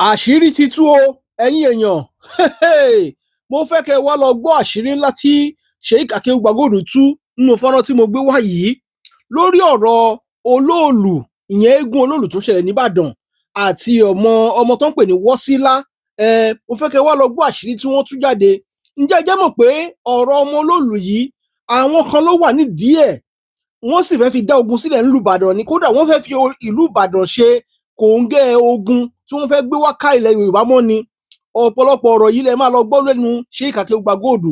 àṣírí ti tú o ẹ̀yin èèyàn mo fẹ́ kẹ́ ẹ wá lọ gbọ́ àṣírí ńlá tí Sheik Akeugba Gold tú nínú fọ́nrán tí mo gbé wá yìí lórí ọ̀rọ̀ olóòlù ìyẹn eégún olóòlù tó ṣẹlẹ̀ nìbàdàn àti ọmọ tó ń pè ní Wọ́sílà. Mo fẹ́ kẹ́ ẹ wá lọ gbọ́ àṣírí tí wọ́n tú jáde. Ǹjẹ́ ẹ jẹ́ mọ̀ pé ọ̀rọ̀ ọmọ olóòlù yìí àwọn kan ló wà nídìí ẹ̀, wọ́n sì fẹ́ fi dá ogun sílẹ̀ nílùú Ìbàdàn ni, kódà wọ́n fẹ́ fi ìlú Ìbàdàn ṣe kòńgẹ́ ogun tí wọ́n fẹ́ gbé wá ká ilẹ̀ Yorùbá mọ́ ni. Ọ̀pọ̀lọpọ̀ ọ̀rọ̀ yìí lẹ máa lọ gbọ́ lẹ́nu Sheik Akeugba Gold.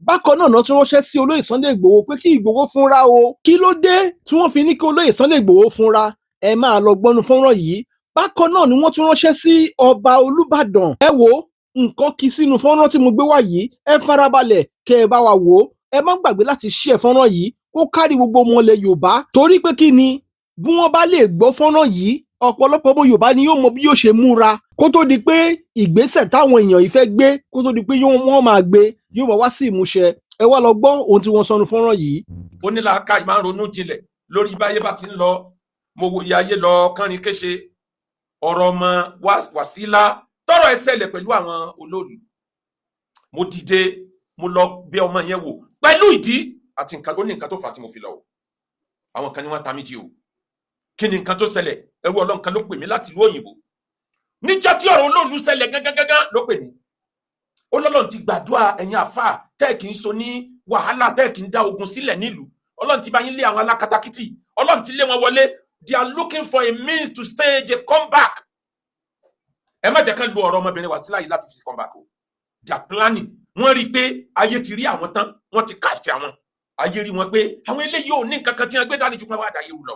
Bákan náà tún ránṣẹ́ sí olóyè Sunday Igboho pé kí Igboho fúnra o. Kí ló dé tí wọ́n fi ní kí olóyè Sunday Igboho fúnra? Ẹ máa lọ gbọ́nu fọ́nrán yìí. Bákan náà ni wọ́n tún ránṣẹ́ sí ọba Olúbàdàn. Ẹ wo nǹkan kí sínú fọ́nrán tí mo gbé wá yìí, ẹ farabalẹ̀ kẹ́ ẹ bá wa wò ó. Ẹ má gbàgbé láti share fọ́nrán yìí kó kárí gbogbo ọmọ ilẹ̀ Yorùbá, torí pé kí ni, bí wọ́n bá lè gbọ́ fọ́nrán yìí, ọ̀pọ̀lọpọ̀ ọmọ Yorùbá ni yóò mọ bí yóò ṣe múra kó tó di pé ìgbésẹ̀ táwọn èèyàn yìí fẹ́ gbé kó tó di pé wọ́n máa gbé yóò máa wá sí ìmúṣẹ. Ẹ wá lọ gbọ́ ohun tí wọ́n sọnù fọ́nrán yìí. Ó ní làákàyè máa ń ronú jinlẹ̀ lórí báyé bá ti ń lọ. Mo wo ìyá ayé lọ kánrin kéṣe ọ̀rọ̀ ọmọ Wàsílà tọrọ ẹ ṣẹlẹ̀ pẹ̀lú àwọn olóòlù. Mo dìde mo lọ bẹ ọmọ yẹn wò pẹ̀lú ìdí àti nǹkan tó ní nǹkan tó fà á tí mo fi lọ o. Àwọn kan ní wọ́n ta mí jí o. Kí ni nǹkan tó ṣẹlẹ̀? Ẹrú Ọlọ́run kan ló pè mí láti ìlú òyìnbó. Níjọ́ tí ọ̀rọ̀ olóòlù ṣẹlẹ̀ gángan ló pè mí. Ó lọ́lọ́run ti gbàdúrà ẹ̀yin àfáà tẹ́ kì í so ní wàhálà, tẹ́ kì í dá ogun sílẹ̀ nílùú. Ọlọ́run ti bá yín lé àwọn alákatakítí. Ọlọ́run ti lé wọn wọlé. They are looking for a means to stage a comeback. Ẹ má jẹ́ kán lu ọ̀rọ̀ ọmọbìnrin Wàsílà yìí láti fi comeback o. They are planning. Wọ́n rí i pé ayé ti rí àwọn tán, wọ́n ti cast àwọn. Ayé rí wọn pé àwọn eléyìí ò ní nǹkan kan tí wọ́n gbé dání ju pé wọ́n á dá yẹ̀wò lọ.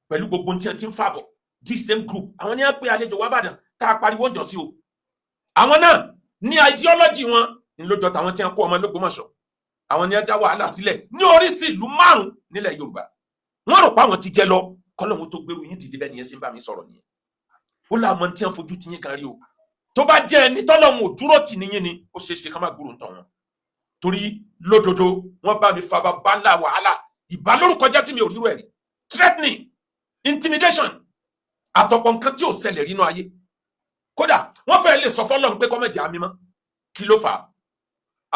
Pẹ̀lú gbogbo tí wọ́n ti ń fàbọ̀, this same group, àwọn ní wọ́n pe àlejò wá bàdàn tá a pariwo ń jọ sí o. Àwọn náà ní ideology wọn ní lójọ tàwọn tí wọ́n kó ọmọ l'Ógbómọ̀ṣọ́. Àwọn ní wọ́n dá wàhálà sílẹ̀ ní oríṣi ìlú 5 nílẹ̀ Yorùbá. Wọ́n rò pé àwọn ti jẹ lọ kọ́lọ́hún tó gbèrú yín dìde bẹ́ẹ̀ ni ẹ sì ń bá mi sọ̀rọ̀ nìyẹn. Ó láwọn tí wọ́n fojú ti yín kan rí o. Tó bá jẹ́ ẹni tọ́lọ́hún ò dúró tì níyìn ni ó ṣeé ṣe ká má gbúrò ń tọ̀ wọn. Torí lódodo wọ́n bá mi fa bàbá ńlá wàhálà ìbálòrúkọjá tí mi ò rírò ẹ̀ rí, threatening, intimidation, àtọ̀pọ̀ nǹkan tí ò ṣẹlẹ̀ rínú ayé. Kódà wọ́n fẹ́ lè sọ fọ́lọ́run pé kọ́mẹ̀jẹ̀ àmì mọ́. Kí ló fà á?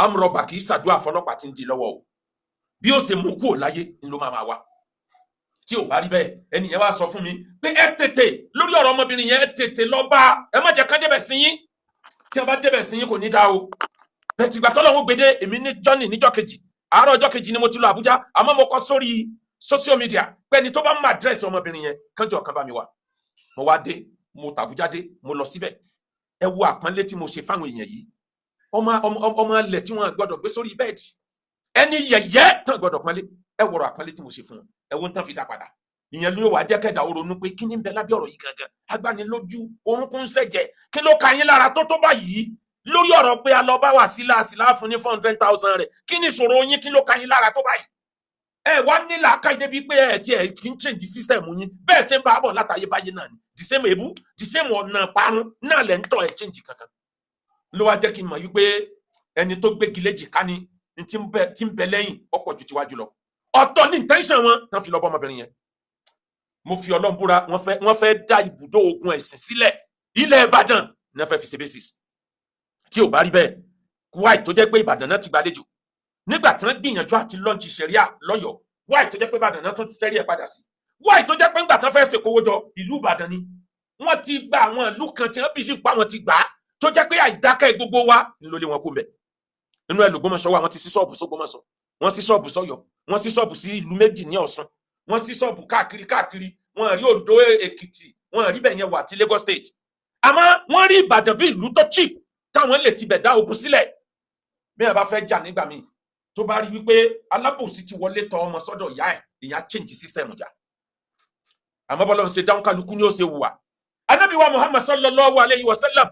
Amrọ̀bà kì í ṣàdúrà fọlọ́pàá tí ń di lọ́wọ́ o. Bí ó ṣe mú kúrò láyé ni ló máa wá. Tí ò bá rí bẹ́ẹ̀, ẹnìyẹn wá sọ fún mi pé ẹ tètè lórí ọ̀rọ̀ ọmọbìnrin yẹn, ẹ tètè lọ bá, ẹ má jẹ́ ká débẹ̀ sí yín. Tí wọ́n bá débẹ̀ sí yín kò ní dá o. Bẹ́ẹ̀ tìgbà tọ́lọ́run gbèdé èmi ní Johnny níjọ́ kejì. Àárọ̀ ọjọ́ kejì ni mo ti lọ Àbújá, àmọ́ mo kọ sórí social media pé ẹni tó bá mú àdírẹ́sì ọmọbìnrin yẹn kánjọ́ kan bá mi wá. Mo wá dé, mo tàbújá dé, mo lọ síbẹ̀. Ẹ wo àpọ́nlé tí mo ṣe fáwọn èèyàn yìí. Ọmọ ilẹ̀ tí wọ́n gbọ́dọ̀ gbé sórí bẹ́ẹ̀dì. Ẹni yẹ̀yẹ́ tán gbọ́dọ̀ pọ́nlé. Ẹ wọ̀rọ̀ àpọ́nlé tí mo ṣe fún wọn. Ẹ wo ń tán fi dá padà. Ìyẹn ló wà jẹ́ kẹ́dà ó ronú pé kí ni ń bẹ lábẹ́ ọ̀rọ̀ yìí gangan. Agbanilójú, orúnkún ṣẹ̀jẹ̀, kí ló ka yín lára tó báyìí? Lórí ọ̀rọ̀ pé a lọ bá Wàsílà fún ní 400,000 rẹ̀. Kí ni ìṣòro yín? Kí ló ka yín lára tó báyìí? Ẹ wá ní làákàyè débi pé ẹ tí ẹ kì í change system yín. Bẹ́ẹ̀ ṣe ń bá bọ̀ látàyè báyé náà ni. The same èébú, the same ọ̀nà parun náà lẹ́ ń tọ́ ẹ change kankan. Ló wá jẹ́ kí n mọ̀ wípé ẹni tó gbégi léjì ká ní tí ń bẹ lẹ́yìn ọ̀pọ̀ ju tiwájú lọ. Ọ̀tọ̀ ní intention wọn tán fi lọ bọ́ ọmọbìnrin yẹn. Mo fi Ọlọ́run búra, wọ́n fẹ́ dá ibùdó ogun ẹ̀sìn sílẹ̀ ilẹ̀ Ìbàdàn ní wọ́n fẹ́ fi ṣe basis. Tí ò bá rí bẹ́ẹ̀, wáì tó jẹ́ pé Ìbàdàn náà ti gbàlejò. Nígbà tí wọ́n gbìyànjú àti lọ́ǹchì ṣẹ̀ríà lọ́yọ̀ọ́, wáì tó jẹ́ pé Ìbàdàn náà tún ti tẹ́rí ẹ̀ padà sí. Wáì tó jẹ́ pé ńgbà tán fẹ́ ṣèkówó jọ ìlú Ìbàdàn ni. Wọ́n ti gba àwọn ìlú kan tí wọ́n bìlí pa wọn ti gbà á tó jẹ́ pé àìdákẹ́ gbogbo wa ló lé wọn kú mbẹ̀. Inú ẹ̀ l'Ògbómọ̀ṣọ́ wa wọ́n ti sí ṣọ́ọ̀bù s'Ògbómọ̀ṣọ́, wọ́n sí ṣọ́ọ̀bù s'Ọ́yọ́, wọ́n sí ṣọ́ọ̀bù sí ìlú méjì ní Ọ̀ṣun, wọ́n sí ṣọ́ọ̀bù káàkiri, wọ́n rí Oǹdó, Èkìtì, wọ́n rí bẹ̀yẹn wà àti Lagos State. Àmọ́ wọ́n rí Ìbàdàn bí ìlú tó cheap táwọn lè tibẹ̀ dá ogun sílẹ̀. Bí ẹ bá fẹ́ jà nígbà míì tó bá rí wípé alábòsí ti wọlé tọ ọmọ sọ́dọ̀ ìyá ẹ̀, ìyá change system jà. Àmọ́ bọ́lá ń ṣe dáhùn kálukú ní ó ṣe wùwà. Ànábì wa Muhammad sallallahu alayhi wa sallam.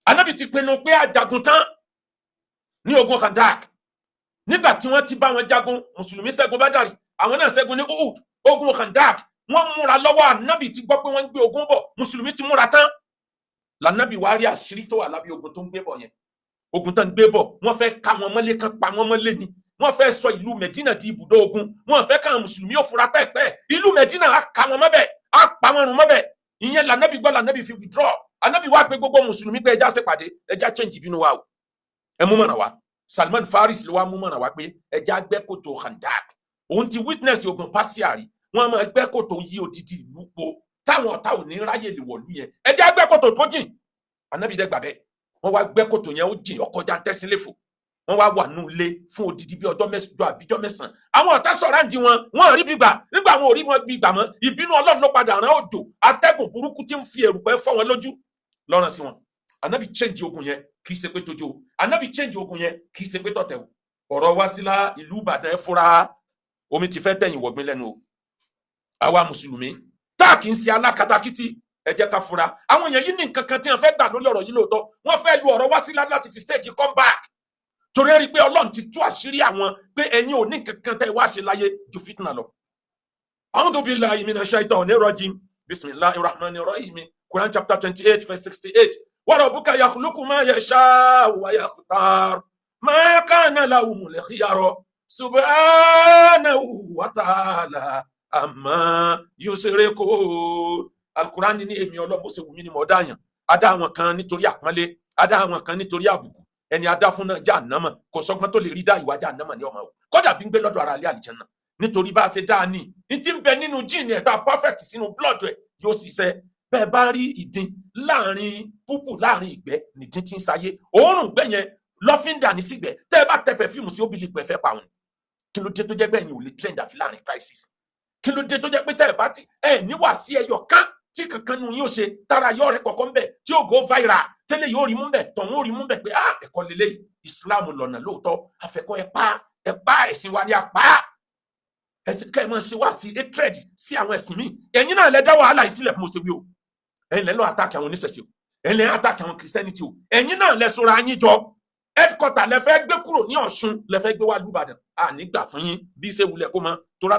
Ànábì ti pinnu pé àjàgùn tán ní ogun Khandak. Nígbà tí wọ́n ti bá wọn jagun, Mùsùlùmí ṣẹ́gun Bádàrí, àwọn náà ṣẹ́gun ní Uhud, ogun Khandak. Wọ́n múra lọ́wọ́, Ànábì ti gbọ́ pé wọ́n ń gbé ogun bọ̀, Mùsùlùmí ti múra tán. L'Ànábì wá rí àṣírí tó wà lábẹ́ ogun tó ń gbé bọ̀ yẹn. Ogun tán ń gbé bọ̀, wọ́n fẹ́ ká wọn mọ́lé kan pa wọn mọ́lé ni. Wọ́n fẹ́ sọ ìlú Mẹ̀dínà di ibùdó ogun. Wọ́n fẹ́ káwọn Mùsùlùmí ó fura pẹ́ẹ̀pẹ́. Ìlú Mẹ̀dínà á ká wọn mọ́bẹ̀, á pa wọn run mọ́bẹ̀. ìyẹn lànàbí gbọ́ lànàbí fi withdraw ànàbí wá pé gbogbo mùsùlùmí pé ẹja ṣèpàdé ẹja change ìbínú wa o ẹ mú mọ̀nà wa Salman Faris ló wá mú mọ̀nà wa pé ẹja gbẹ́ kòtò Khandak òun ti witness ogun pàṣíàrí wọn máa gbẹ́ kòtò yí odidi ìlú po táwọn ọ̀tá ò ní ráyè lè wọ̀lú yẹn ẹja gbẹ́ kòtò tó jìn ànàbí dẹ́ gbà bẹ́ẹ̀ wọ́n wá gbẹ́ kòtò yẹn ó jìn ọkọjá tẹ́sílẹ̀fò wọ́n wá wà nù ilé fún odidi bí ọjọ́ mẹ́jọ àbíjọ́ mẹ́sàn-án àwọn ọ̀tá sọ̀rọ̀ àǹdí wọn rí gbígbà nígbà wọn ò rí wọn gbígbà mọ́ ìbínú Ọlọ́run ló padà rán òjò atẹ́gùn burúkú tí ń fi èrùpẹ̀ fọ́ wọn lójú lọ́rùn sí wọn ànábì change ogun yẹn kì í ṣe pé tójó ànábì change ogun yẹn kì í ṣe pé tọ̀tẹ̀ o ọ̀rọ̀ Wasila ìlú Ìbàdàn ẹ fura omi ti fẹ́ tẹ̀yìn wọ̀gbìn lẹ́nu o àwa mùsùlùmí tá a kì í ṣe alákatakítí ẹ jẹ́ ká fura àwọn èèyàn yìí ní nǹkan kan tí wọ́n fẹ́ gbà lórí ọ̀rọ̀ yìí lóòótọ́ wọ́n fẹ́ lu ọ̀rọ̀ Wasila láti fi stage come back torí ẹ rí i pé Ọlọ́run ti tú àṣírí àwọn pé ẹ̀yin ò ní kankan tẹ́ wá ṣe láyé ju fitna lọ. A'udhu billahi minash shaitanir rajim bismillahir rahmanir rahim Quran chapter 28 verse 68 wa rabbuka yakhluqu ma yasha'u wa yakhtar ma kana lahumul khiyara subhanahu wa ta'ala amma yushrikun. Al-Quran ní èmi Ọlọ́run bó ṣe wù mí ni mo dá yàn adá àwọn kan nítorí àpọ́nlé adá àwọn kan nítorí àbùkù ẹni adá fún náà jahannama kò sọgbọ́n tó lè rí dá ìwà jahannama ní ọmọ o kódà bí ń gbé lọ́dọ̀ ara ilé àlìjẹ́nà nítorí bá a ṣe dáa ní ti ń bẹ nínú jíìnì ẹ̀ta perfect sínú blood ẹ̀ yóò ṣiṣẹ́ bẹ́ẹ̀ bá rí ìdín láàrin púpù láàrin ìgbẹ́ nìdín tí ń sáyé òórùn gbẹ́ yẹn lọ́fíńdà ní sígbẹ́ tẹ́ ẹ bá tẹ pẹ̀fíìmù sí ó bìlì pẹ̀fẹ́ pa òun kí ló dé tó jẹ́ bẹ́ẹ̀ yẹn ò lè trend àfi láàrin crisis kí ló dé tó jẹ́ pé tẹ́ ẹ bá ti ẹ níwà sí ẹyọ kán tí kankan nu yóò ṣe tara yọ rẹ kọ̀ọ̀kan bẹ̀ tí ó go viral tẹ́lẹ̀ yóò rí mú bẹ̀ tọ̀hún ó rí mú bẹ̀ pé ẹ̀kọ́ lélẹ̀ Islam lọ́nà lóòótọ́ afẹ́kọ́ ẹ pa ẹ̀sìn wa ní apá ẹ̀sìn kẹ́ ẹ máa ṣe wá sí hatred sí àwọn ẹ̀sìn míì ẹ̀yin náà lẹ dá wàhálà yìí sílẹ̀ fún mo ṣe wí o ẹ̀yin lẹ lọ attack àwọn oníṣẹ̀ṣe o ẹ̀yin lẹ attack àwọn Christianity o ẹ̀yin náà lẹ sọra yín jọ headquarter lẹ fẹ́ gbé kúrò ní Ọ̀ṣun lẹ fẹ́ gbé wá lùbàdàn nígbà fún yín bí ṣe wulẹ̀ kó mọ torí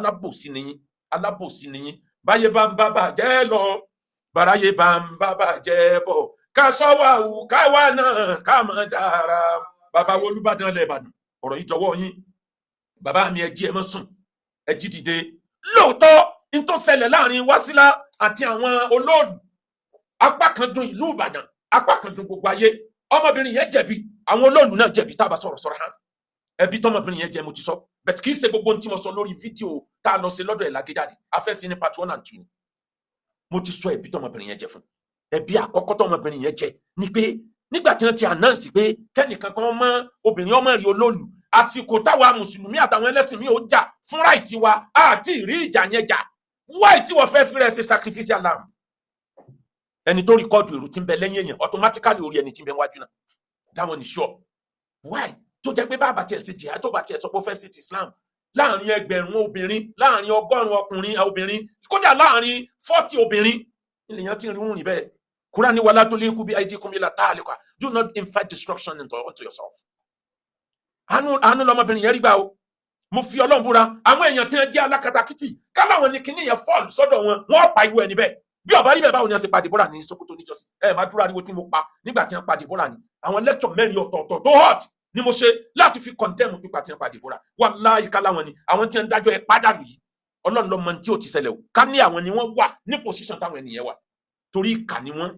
alábòsí nìyín báyé bá ń bá bàjẹ́ lọ bàráyé bá ń bá bàjẹ́ bọ̀ ká sọ́wọ́ àwù káwa náà ká mọ̀ dára bàbá wo Olúbàdàn lẹ̀ Ìbàdàn ọ̀rọ̀ yìí jọ̀wọ́ yín bàbá mi ẹ jí ẹ mọ́ sùn ẹ jí dìde lóòótọ́ n tó ṣẹlẹ̀ láàrin Wasila àti àwọn olóòlù apá kan dùn ìlú Ìbàdàn apá kan dùn gbogbo ayé ọmọbìnrin yẹn jẹ̀bi àwọn olóòlù náà jẹ̀bi tá a bá sọ̀rọ̀ hàn ẹbí tọmọbìnrin yẹn jẹ mo ti sọ bẹ́ẹ̀ kì í ṣe gbogbo ohun tí mo sọ lórí fídíò tá a lọ sí lọ́dọ̀ ẹ̀ lágéjáde afẹ́sí ní part 1 and 2 mo ti sọ ẹbí tọmọbìnrin yẹn jẹ fún ẹbí àkọ́kọ́ tọmọbìnrin yẹn jẹ ni pé nígbà tí wọ́n ti announce pé kẹ́nìkan kan mọ́ obìnrin ọmọ rí olóòlù àsìkò táwa mùsùlùmí àtàwọn ẹlẹ́sìn mi ò jà fún ráìtì wa àti ìrí ìjà yẹn jà wáì tí wọ́n fẹ́ fi rẹ̀ ṣe sacrificial lamb ẹni tó rìkọ́dù èrò tí ń bẹ lẹ́yìn èèyàn automatically orí ẹni tí ń bẹ wájú náà dáwọn ní sure wáì tó jẹ́ pé bàbá tiẹ̀ ṣe jìyà tó bá tiẹ̀ sọ pé ó fẹ́ sí ti Islam láàrin ẹgbẹ̀rún obìnrin láàrin 100 ọkùnrin obìnrin kódà láàrin 40 obìnrin ènìyàn tí ń rí rìn bẹ́ẹ̀ Kúránì ní wala tulqu bi aydikum ila tahluka do not invite destruction unto yourself. àánú lọmọbìnrin yẹn rí gbà o mo fi Ọlọ́run búra àwọn èèyàn tí wọ́n jẹ́ alákatakítì káláwọn ní kíní yẹn fọ́ọ̀lù sọ́dọ̀ wọ́n pa ìwé ẹni bẹ́ẹ̀ bí ọba rí bẹ́ẹ̀ báwo ni wọ́n ṣe pa Deborah ní Sokoto níjọ́sí máa dúró ariwo tí mo pa nígbà tí wọ́n pa Deborah ní àwọn lecture mẹ́rin ọ̀tọ̀ọ̀tọ̀ tó hot ni mo ṣe láti fi condemn pípa tí wọ́n pa Deborah wallahi káláwọn ni àwọn tí wọ́n dájọ́ ẹ pádàlù yìí Ọlọ́run ló mọ tí ò ti ṣẹlẹ̀ o ká ní àwọn ni wọ́n wà ní position táwọn ènìyàn wà torí ìkà ni wọ́n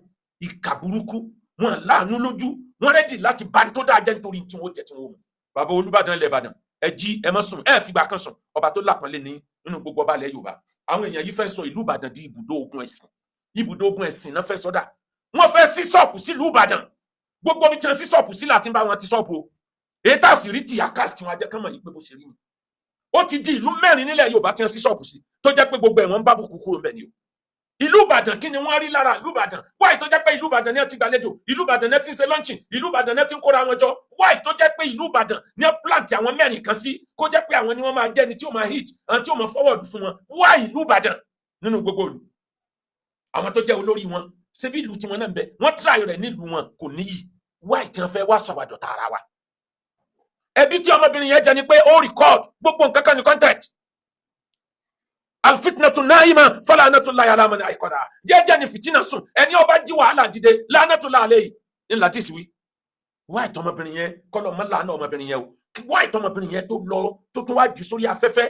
ìkà burúkú wọn láàánú lójú wọn rẹ́dì láti bá ní tó dáa jẹ́ nítorí tí wọ́n jẹ́ tí wọ́n mú bàbá Olúbàdàn ilẹ̀ Ìbàdàn ẹ jí ẹ má sùn ẹ fìgbà kan sùn ọba tó lápọnlé ní nínú gbogbo ọba ilẹ̀ Yorùbá àwọn èèyàn yìí fẹ́ sọ ìlú Ìbàdàn di ibùdó ogun ẹ̀sìn náà fẹ́ sọ́dà wọ́n fẹ́ sí ṣọ́ọ̀pù sílùú Ìbàdàn gbogbo bí tí wọ́n sí ṣọ́ọ̀pù sí láti bá wọn ti ṣọ́ọ̀pù o èyí tá a sì rí ti àkáàsì tí wọ́n ajẹ́ kán mọ̀ yìí pé bó ṣe rí ni ó ti di ìlú 4 nílẹ̀ Yorùbá tí wọ́n sí ṣọ́ọ̀pù sí tó jẹ́ pé gbogbo ẹ̀wọ̀n ń bá bùkún kúrò ńbẹ̀ ni o ìlú Ìbàdàn kí ni wọ́n rí lára ìlú Ìbàdàn wáì tó jẹ́ pé ìlú Ìbàdàn ni ẹ ti gbàlejò ìlú Ìbàdàn ni ẹ ti ń ṣe lọ́ńchìn ìlú Ìbàdàn ni ẹ ti ń kóra wọn jọ wáì tó jẹ́ pé ìlú Ìbàdàn ni ẹ plant àwọn 4 kan sí kó jẹ́ pé àwọn ni wọ́n máa jẹ́ ni tí ó máa hit àwọn tí ó máa forward fún wọn wáì ìlú Ìbàdàn nínú gbogbo ìlú àwọn tó jẹ́ olórí wọn ṣebí ìlú tí wọ́n náà ń bẹ wọ́n try rẹ̀ nílùú wọn kò níyì wáì tí wọ́n fẹ́ wá sọ̀wádọ̀ tààrà wa ẹbí tí ọmọbìnrin yẹn jẹ ni pé ó record gbogbo nǹkan kan ní content alfitnatu naima falanatullahi ala man ayqada jẹ́jẹ́ ni fitina sùn ẹni ó bá jí wàhálà dìde lanatullahi alayhi ní latisi wí wá ìtọ́mọbìnrin yẹn kọ́lọ̀ mọ́ lànà ọmọbìnrin yẹn o wá ìtọ́mọbìnrin yẹn tó lọ tó tún wá jù sórí afẹ́fẹ́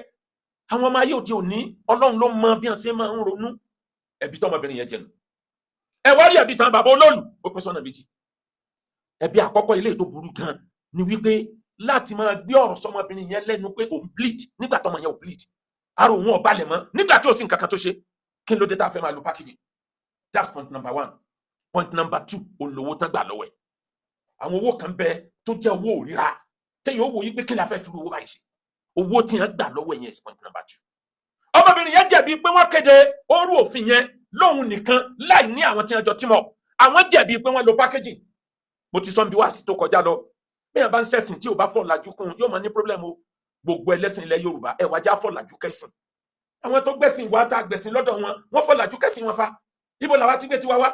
àwọn ọmọ ayé òde òní Ọlọ́run ló mọ bí wọ́n ṣe máa ń ronú ẹbí tọ́mọbìnrin yẹn jẹnu ẹ wá rí ẹ̀bi tán bàbá olóòlù ó pín sọ́nà méjì. Ẹ̀bi àkọ́kọ́ ilé tó burú gan ni wípé láti máa gbé ọ̀rọ̀ sọmọbìnrin yẹn lẹ́nu pé òun bleed nígbà tọmọ yẹn ò bleed, ara òun ò balẹ̀ mọ́ nígbà tí ò sí nǹkan kan tó ṣe. Kí ló dé tá a fẹ́ máa lo packaging? That's point number one. Point number two, olówó tán gbà lọ́wọ́ ẹ̀. Àwọn owó kan bẹ tó jẹ́ owó òríra téèyàn ó wò yí pé kí la fẹ́ fi owó báyìí ṣe. Owó tí wọ́n gbà lọ́wọ́ ẹ̀ yẹn is point number two. Ọmọbìnrin yẹn jẹ̀bi pé wọ́n kéde orú òfin yẹn lóhun nìkan láì ní àwọn tí wọ́n jọ tímọ̀. Àwọn jẹ̀bi pé wọ́n lo packaging. Mo ti sọ bí wàásì tó kọjá lọ. Bí wọ́n bá ń ṣẹ̀sìn tí ò bá fọ̀ làjú kún yóò máa ní problem o. Gbogbo ẹlẹ́sìn ilẹ̀ Yorùbá ẹ wájà fọ̀ làjú kẹsìn. Àwọn tó gbẹ̀sìn wá tá gbẹ̀sìn lọ́dọ̀ wọn, wọ́n fọ̀ làjú kẹsìn wọn fa. Ibo làwa ti gbé tiwa wá?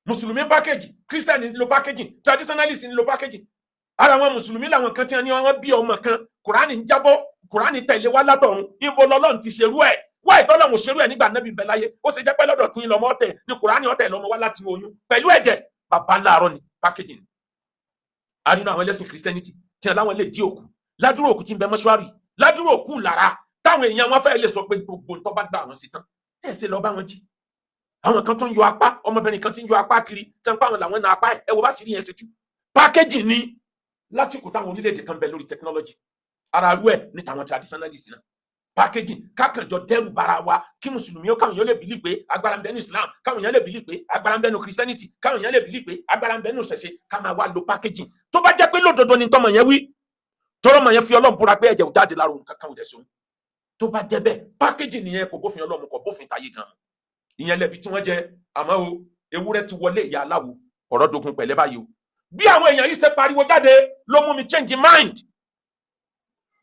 Mùsùlùmí packaging, Christian ní lo packaging, traditionalist ní lo packaging. Ara wọn Mùsùlùmí làwọn kan tí wọ́n ní wọ́n bí ọmọ kan, Kùránì ń jábọ́, Kùránì tẹ̀lé wá látọ̀run. Ibo lọ́lọ́run ti ṣerú ẹ̀? Wá ìtọ́lọ́run ò ṣerú ẹ̀ nígbà Nábì bẹ láyé. Ó ṣe jẹ́ pé lọ́dọ̀ tí ń lọ́mọ ọ̀tẹ̀ ní Kùránì ọ̀tẹ̀ lọ́mọ wá láti oyún. Pẹ̀lú ẹ̀jẹ̀, bàbá láàárọ̀ ni packaging. A nínú àwọn ẹlẹ́sìn Christianity tí wọ́n láwọn lè dí òkú. Ládùúrò òkú tí ń bẹ mọ́ṣúárì. Ládùúrò òkú lára. Táwọn èèyàn wọn fẹ́ lè sọ pé gbogbo tó bá gbà wọn sí tán. Ẹ ṣe lọ bá wọn jí. Àwọn kan tó ń yọ apá, ọmọbìnrin kan tí ń yọ apá kiri, tí wọ́n pa àwọn làwọn na apá ẹ̀, ẹ wo bá sì rí yẹn ṣe tú. Packaging ni lásìkò táwọn orílẹ̀-èdè kan bẹ lórí technology. Ara rú ẹ̀ ní tàwọn traditionalist náà. Packaging kákànjọ dẹ́rù bara wa kí Mùsùlùmí ó káwọn èèyàn lè believe pé agbára ń bẹ ní Islam, káwọn èèyàn lè believe pé agbára ń bẹ ní Christianity, káwọn èèyàn lè believe pé agbára ń bẹ ní ìṣẹ̀ṣe, ká máa wá lo packaging. Tó bá jẹ́ pé lódodo ni tọmọ yẹn wí, tọrọmọ yẹn fi Ọlọ́run búra pé ẹ̀jẹ̀ ò jáde lára òun kankan ò dẹ̀ sóhun. Tó bá jẹ́ bẹ́ẹ̀, packaging nìyẹn kò bófin Ọlọ́run kò bófin tayé gan. Ìyẹn lẹ̀bi tí wọ́n jẹ, àmọ́ o ewúrẹ́ ti wọlé ìyá aláwo, ọ̀rọ̀ dogun pẹ̀lẹ́ báyìí o. Bí àwọn èèyàn yìí ṣe pariwo jáde ló mú mi change mind.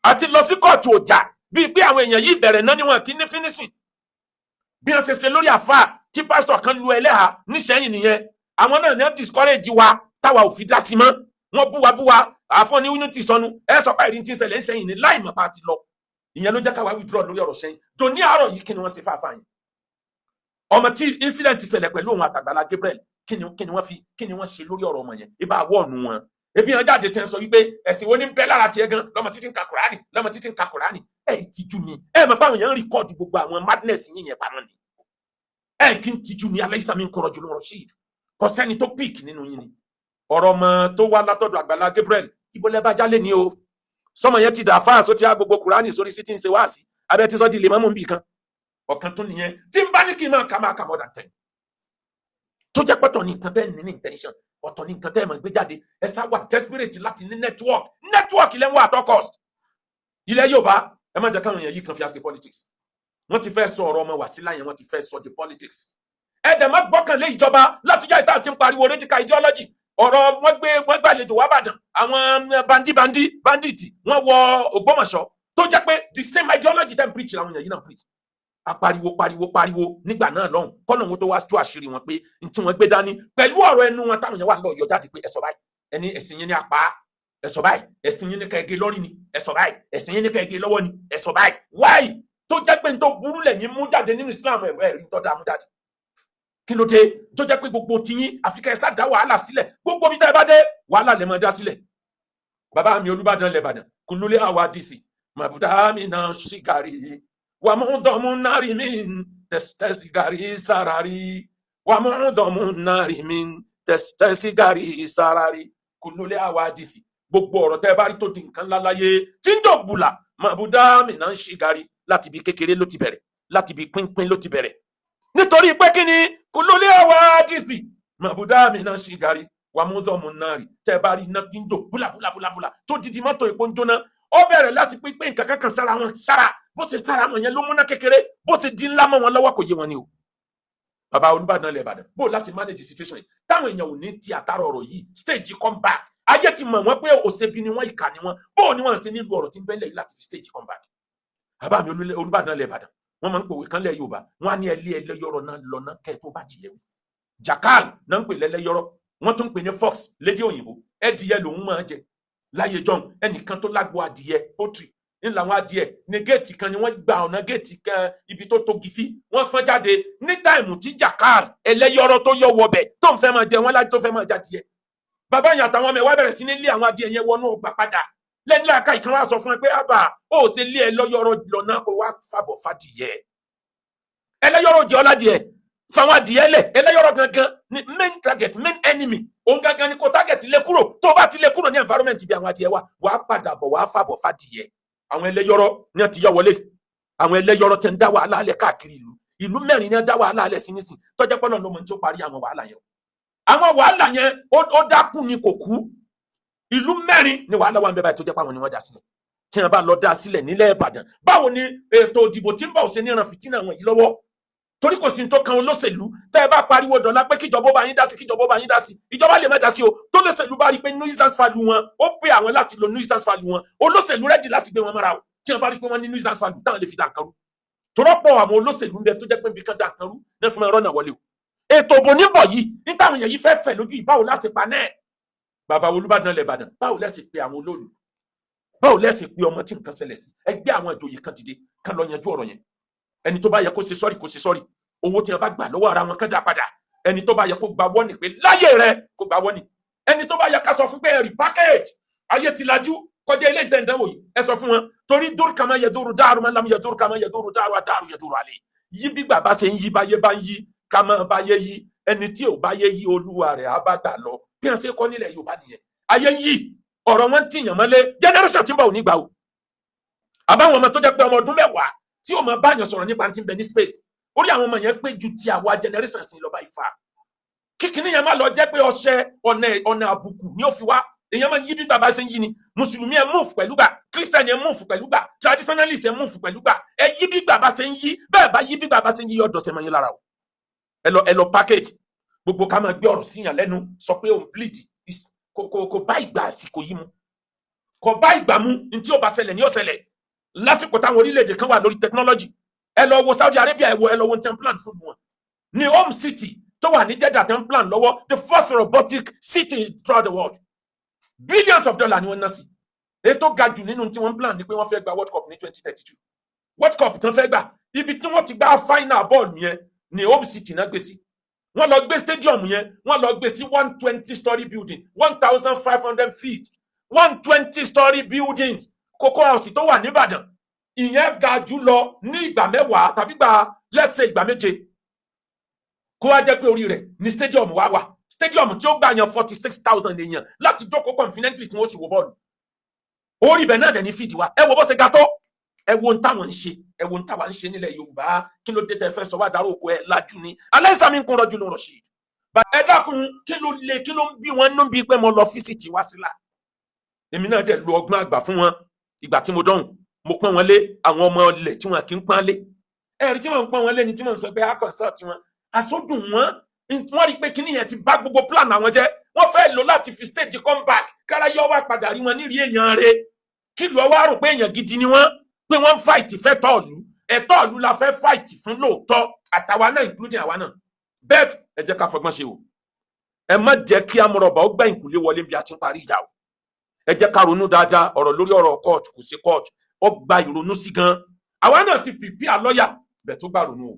Àti lọ sí kóòtù ọjà bíi pé àwọn èèyàn yìí bẹ̀rẹ̀ náà níwọ̀n kí ní finishing. Bí wọ́n ṣe lórí àfáà tí pásítọ̀ kan lu ẹlẹ́hà níṣẹ́yìn nìyẹn. Àwọn náà ní wọ́n discourage wa táwa ò fi dá sí mọ́. Wọ́n bú wa àfọ́n ní unity sọnù. Ẹ sọ pé ìrìn tí ń ṣẹlẹ̀ ń sẹ́yìn ní láì mọ̀ pa ti lọ. Ìyẹn ló jẹ́ káwa withdraw lórí ọ̀rọ̀ sẹ́yìn. Tó ní àárọ̀ yìí kí ni wọ́n ṣe fáfáà yìí? Ọmọ tí incident ṣẹlẹ̀ pẹ̀lú òun àtàgbàlá Gabriel kí ni wọ́n ṣe lórí ọ̀rọ̀ ọmọ yẹn? Ibà wọ́ọ̀nù wọn. Ebi hàn jáde tẹ́ ń sọ wípé ẹ̀sìn wo ní bẹ́ lára tiẹ̀ gan lọ́mọ títí ń ka Kùránì lọ́mọ títí ń ka Kùránì. Ẹ tijú ni. Ẹ mọ̀ pé àwọn èèyàn ń rìkọ́ọ̀dù gbogbo àwọn madness yín yẹn pamọ́ ni. Ẹ kí n tijú ni aláìsàn mi ń kọ̀rọ̀ jùlọ Rasheed. Kò sẹ́ni tó píìkì nínú yín ni. Ọ̀rọ̀ ọmọ tó wá látọ̀dọ̀ àgbàlá Gabriel ibo lẹ́ bá jálé ni o. Sọmọ yẹn ti dà fáà só ti á gbogbo Kùránì sórí sí ti ń ṣe wáàsí. Abẹ́ ti sọ́ di lè mọ́mú bì kan. Ọ̀kan tó nìyẹn. Tí ń bá ní kí n máa kà more than 10. Tó jẹ́ pẹ́tọ̀ ní nǹkan tẹ́ ní intention ọ̀tọ̀ ní nǹkan tẹ́ mọ̀ gbé jáde ẹ sá wà desperate láti ní network ilẹ̀ ń wà at cost. Ilẹ̀ Yorùbá ẹ má jẹ́ káwọn èèyàn yìí kan fi àṣẹ politics. Wọ́n ti fẹ́ sọ ọ̀rọ̀ ọmọ Wàsílà yẹn wọ́n ti fẹ́ sọ di politics. Ẹ dẹ̀ má gbọ́kànlé ìjọba láti jẹ́ ìta àti ń pariwo radical ideology. Ọ̀rọ̀ wọ́n gbàlejò wá bàdàn àwọn bandits wọ́n wọ Ògbómọ̀ṣọ́ tó jẹ́ pé the same ideology tẹ́ ń preach làwọn èèyàn yìí náà preach. Apariwo nígbà náà lọ́hùn kọ́nà wọn tó wá tú àṣírí wọn pé n tí wọ́n gbé dání pẹ̀lú ọ̀rọ̀ ẹnu wọn táwọn yẹn wà lọ yọ jáde pé ẹ̀sọ̀ báyìí ẹni ẹ̀sìn yẹn ní apá ẹ̀sọ̀ báyìí ẹ̀sìn yẹn ní kẹ́gẹ́ lọ́rùn ni ẹ̀sọ̀ báyìí ẹ̀sìn yẹn ní kẹ́gẹ́ lọ́wọ́ ni ẹ̀sọ̀ báyìí wáyì tó jẹ́ pé n tó burú lẹ́yìn mú jáde nínú Islam ẹ̀rí tó dáa mú jáde. Kí ló dé tó jẹ́ pé gbogbo tiyín àfikẹ́ ẹ̀ sá dá wàhálà sílẹ̀ gbogbo bí tẹ́ ẹ bá dé wàhálà lè máa dá sílẹ̀. Bàbá mi Olúbàdàn lẹ́bàdàn kùnúlé àwa dìfì màbúdá mi náà ṣìkàrí ومعظم النار من تستسقري سراري ومعظم النار من تستسقري سراري كل الحوادث gbogbo ọ̀rọ̀ tẹ́ bá rí tó di nǹkan ńlá láyé tí ń dọ̀gbùlà màbúdá mi náà ń ṣìgàrí láti ibi kékeré ló ti bẹ̀rẹ̀ láti ibi pínpín ló ti bẹ̀rẹ̀ nítorí pé kí ni kulul hawadisi màbúdá mi náà ń ṣìgàrí wàmúdọ̀mù náà rí tẹ́ bá rí iná tí ń dò búlàbúlàbúlà tó didi mọ́tò epo ń jóná ó bẹ̀rẹ̀ láti pínpín nǹkan kankan sára wọn sára bó ṣe sára wọn yẹn ló múná kékeré bó ṣe di ńlá mọ́ wọn lọ́wọ́ kò yé wọn ni o. Bàbá Olúbàdàn ilẹ̀ Ìbàdàn bó láti manage situation yìí táwọn èèyàn ò ní ti àtàrà ọ̀rọ̀ yìí stage come back ayé ti mọ̀ wọ́n pé òṣèbí ni wọ́n ìkà ni wọ́n bó ni wọ́n ṣe nílùú ọ̀rọ̀ tí ń bẹ́lẹ̀ yìí láti fi stage come back. Bàbá mi Olúbàdàn ilẹ̀ Ìbàdàn wọ́n máa ń pòwe kan lẹ̀ Yorùbá wọ́n á ní ẹlẹ́yọ̀rọ̀ náà lọ́nà kẹ́ tó bá jìyẹ wí. Jackal náà ń pè lẹ́lẹ́yọ̀rọ̀ wọ́n tún ń pè ní fox lédè òyìnbó ẹdìyẹ lòun máa jẹ láyé john ẹnìkan tó lágbo adìyẹ poultry ńlá wọn adìẹ ní géètì kan ni wọ́n gba ọ̀nà géètì kan ibi tó togi sí wọ́n fọ́n jáde ní táìmù tí Jackal ẹlẹ́yọ̀rọ̀ tó yọ wọbẹ̀ tó ń fẹ́ máa jẹ wọ́n láti tó fẹ́ máa jadìẹ. Bàbá yẹn àtàwọn ọmọ ẹ̀ wá bẹ̀rẹ̀ sí ní lé àwọn adìẹ yẹn wọnú ọgbà padà lẹ́ni láàká ìkan wá sọ fún ẹ pé àbà ó ṣe lé ẹlẹ́yọ̀rọ̀ lọ́nà kó wá fàbọ̀ fàdìyẹ ẹlẹ́yọ̀rọ̀ jẹ́ ọ̀làdìẹ fáwọn adìyẹ lẹ̀ ẹlẹ́yọ̀rọ̀ gangan ni main target main enemy òun gangan ni kò target lé kúrò tó bá ti lé kúrò ní environment bí àwọn adìyẹ wa wàá padà bọ̀ wàá fàbọ̀ fàdìyẹ àwọn ẹlẹ́yọ̀rọ̀ ni wọ́n ti yọ wọlé àwọn ẹlẹ́yọ̀rọ̀ tẹ̀ ń dá wàhálà alẹ́ káàkiri ìlú mẹ́rin ni wọ́n dá wàhálà alẹ́ sí nísìn tọ́jẹ́ pọ́nà ló mọ̀ tí ó parí àwọn wàhálà yẹn àwọn wàhálà yẹn ó dákú ni kò kú ìlú mẹ́rin ni wàhálà wà ń bẹ báyìí tó jẹ́ pàwọn ni wọ́n dá sílẹ̀ tí wọ́n bá lọ dá sílẹ̀ nílẹ̀ Ìbàdàn báwo ni ètò ìdìbò tí ń bọ̀ ṣe ní ìran fìtínà wọn yìí lọ́wọ́ torí kò sí ní tó kan olóṣèlú tẹ́ ẹ bá pariwo dọ̀la pé kíjọba ó bá yín dá sí kíjọba ó bá yín dá sí ìjọba lè má dá sí o tó lóṣèlú bá rí pé nuisance value wọn ó pé àwọn láti lo nuisance value wọn olóṣèlú rẹ́dì láti gbé wọn mọ́ra o tí wọ́n bá rí pé wọ́n ní nuisance value táwọn lè fi dá nǹkan rú torọ́pọ̀ àwọn olóṣèlú ń bẹ tó jẹ́ pé nbí kan dá nǹkan rú ní fún ẹ̀rọ náà wọlé o ètò òbò níbọ̀ yìí níta àwọn èèyàn yìí fẹ́ fẹ̀ lójú ìbáwò láti pa náà bàbá Olúbàdàn lẹ̀ Ìbàdàn báwo lẹ́sìn pé àwọn olóòlù báwo lẹ́sìn pé ọmọ tí nǹkan ṣẹlẹ̀ sí ẹgbẹ́ àwọn ìjòyè kan dìde kan lọ yanjú ọ̀rọ̀ yẹn ẹni tó bá yẹ kó ṣe sọ́rí kó ṣe sọ́rí owó tí wọn bá gbà lọ́wọ́ ara wọn kán dá padà ẹni tó bá yẹ kó gba wọ́nì pé láyé rẹ kó gba wọ́nì ẹni tó bá yẹ ká sọ fún pé ẹ̀rì package ayé ti lajú kọjá ilé ìdẹ́ndẹ́wò yìí ẹ sọ fún wọn torí dúró kàmá yẹ dúró dáàrú máa lámú yẹ dúró kàmá yẹ dúró dáàrú àdáàrú yẹ dúró àlè yí bí bàbá ṣe ń yí báyé bá ń yí kàmá báyé yí ẹni tí ò báyé yí olúwa rẹ̀ á bá gbà lọ bí wọn ṣe kọ́ nílẹ̀ Yorùbá nìyẹn ayé ń yí ọ̀rọ̀ wọn tìyàn mọ́lé generation tí ń bọ̀ ò ní gbà o àbáwọn ọmọ tó jẹ́ pé ọmọ ọdún mẹ́wàá tí ó máa báyàn sọ̀rọ̀ nípa tí ń bẹ ní space orí àwọn ọmọ yẹn pé ju ti àwa generation sí lọ́ba ìfà kíkiní yẹn má lọ jẹ́ pé ọṣẹ ọ̀nà àbùkù ni ó fi wá èèyàn máa yí bí bàbá ṣe ń yí ni mùsùlùmí ẹ move pẹ̀lú gbà christian ẹ move pẹ̀lú gbà traditionalist ẹ move pẹ̀lú gbà ẹ yí bí bàbá ṣe ń yí bẹ́ẹ̀ bá yí bí bàbá ṣe ń yí ọ̀dọ̀ ṣe máa yín lára o ẹ lọ package gbogbo ká máa gbé ọ̀rọ̀ síyàn lẹ́nu sọ pé òun bleed kò bá ìgbà àsìkò yìí mu kò bá ìgbà mu ní tí ó bá ṣẹlẹ̀ ní ó ṣẹlẹ̀ lásìkò táwọn orílẹ̀-èdè kan wà lórí technology ẹ lọ wo Saudi Arabia ẹ lọ wo ten plan fún wọn ní home city tó wà ní Jeddah ten plan lọ́wọ́ the first robotic city throughout the world billions of dollars ni wọ́n ná sí èyí tó ga jù nínú tí wọ́n plan ni pé wọ́n fẹ́ gba World Cup ní 2032 World Cup tán fẹ́ gbà ibi tí wọ́n ti gba final ball yẹn ní home city náà gbé sí wọ́n lọ gbé stadium yẹn wọ́n lọ gbé sí 120-story building 1,500 feet 120-story buildings Cocoa House tó wà níbàdàn ìyẹn ga jù lọ ní ìgbà mẹ́wàá tàbí gbà lẹ́sẹ̀ ìgbà méje kó wá jẹ́ pé orí rẹ̀ ní stadium wà stadium tí ó gbà yan 46,000 èèyàn láti jókòó confidently tí wọ́n sì wò bọ́ọ̀lù orí ibẹ̀ náà dẹ̀ ní fìdí wa ẹ wo bó ṣe ga tó ẹ wo ń táwọn ń ṣe ẹ wo ń táwọn ń ṣe nílẹ̀ Yorùbá kí ló dé tẹ́ fẹ́ sọ wá dárò oko ẹ lájú ni aláìsàmì ń kún rọ́jú ló rọ̀ ṣe ẹ dákun kí ló ń bí wọn nú bí pé mo lọ fíṣítì wá sílá èmi náà dẹ̀ lo ọgbọ́n àgbà fún wọn ìgbà tí mo dọ̀hùn mo pọ́n wọn lé àwọn ọmọ ilẹ̀ tí wọn kì í pọ́n lé ẹ̀rí tí wọ́n ń pọ́n wọn lé ni tí wọ́n ń sọ pé akọ̀sọ́ tí wọ́n àsọdùn wọ́n rí pé kíní yẹn ti bá gbogbo plan àwọn jẹ́ wọ́n fẹ́ lò láti fi stage comeback kára yọ wá padà rí wọn nírìí èèyàn rẹ̀ kí ló wá rò pé èèyàn gidi ni wọ́n pé wọ́n fight fẹ́ tọ́ọ̀lù ẹ̀tọ́ ìlú la fẹ́ fight fún lóòótọ́ àtàwa náà including àwa náà bẹ́ẹ̀ ẹ jẹ́ ká fọgbọ́n ṣe o ẹ má jẹ́ kí amúrọ̀bà ó gbẹ̀yìn kúlé wọlé bí a ti ń parí ìjà o ẹ jẹ́ ká ronú dáadáa ọ̀rọ̀ lórí ọ̀rọ̀ court kò sí court ó gba ìrònú sí gan àwa náà ti pìpì àlọ́yà bẹ̀ tó gba ìrònú o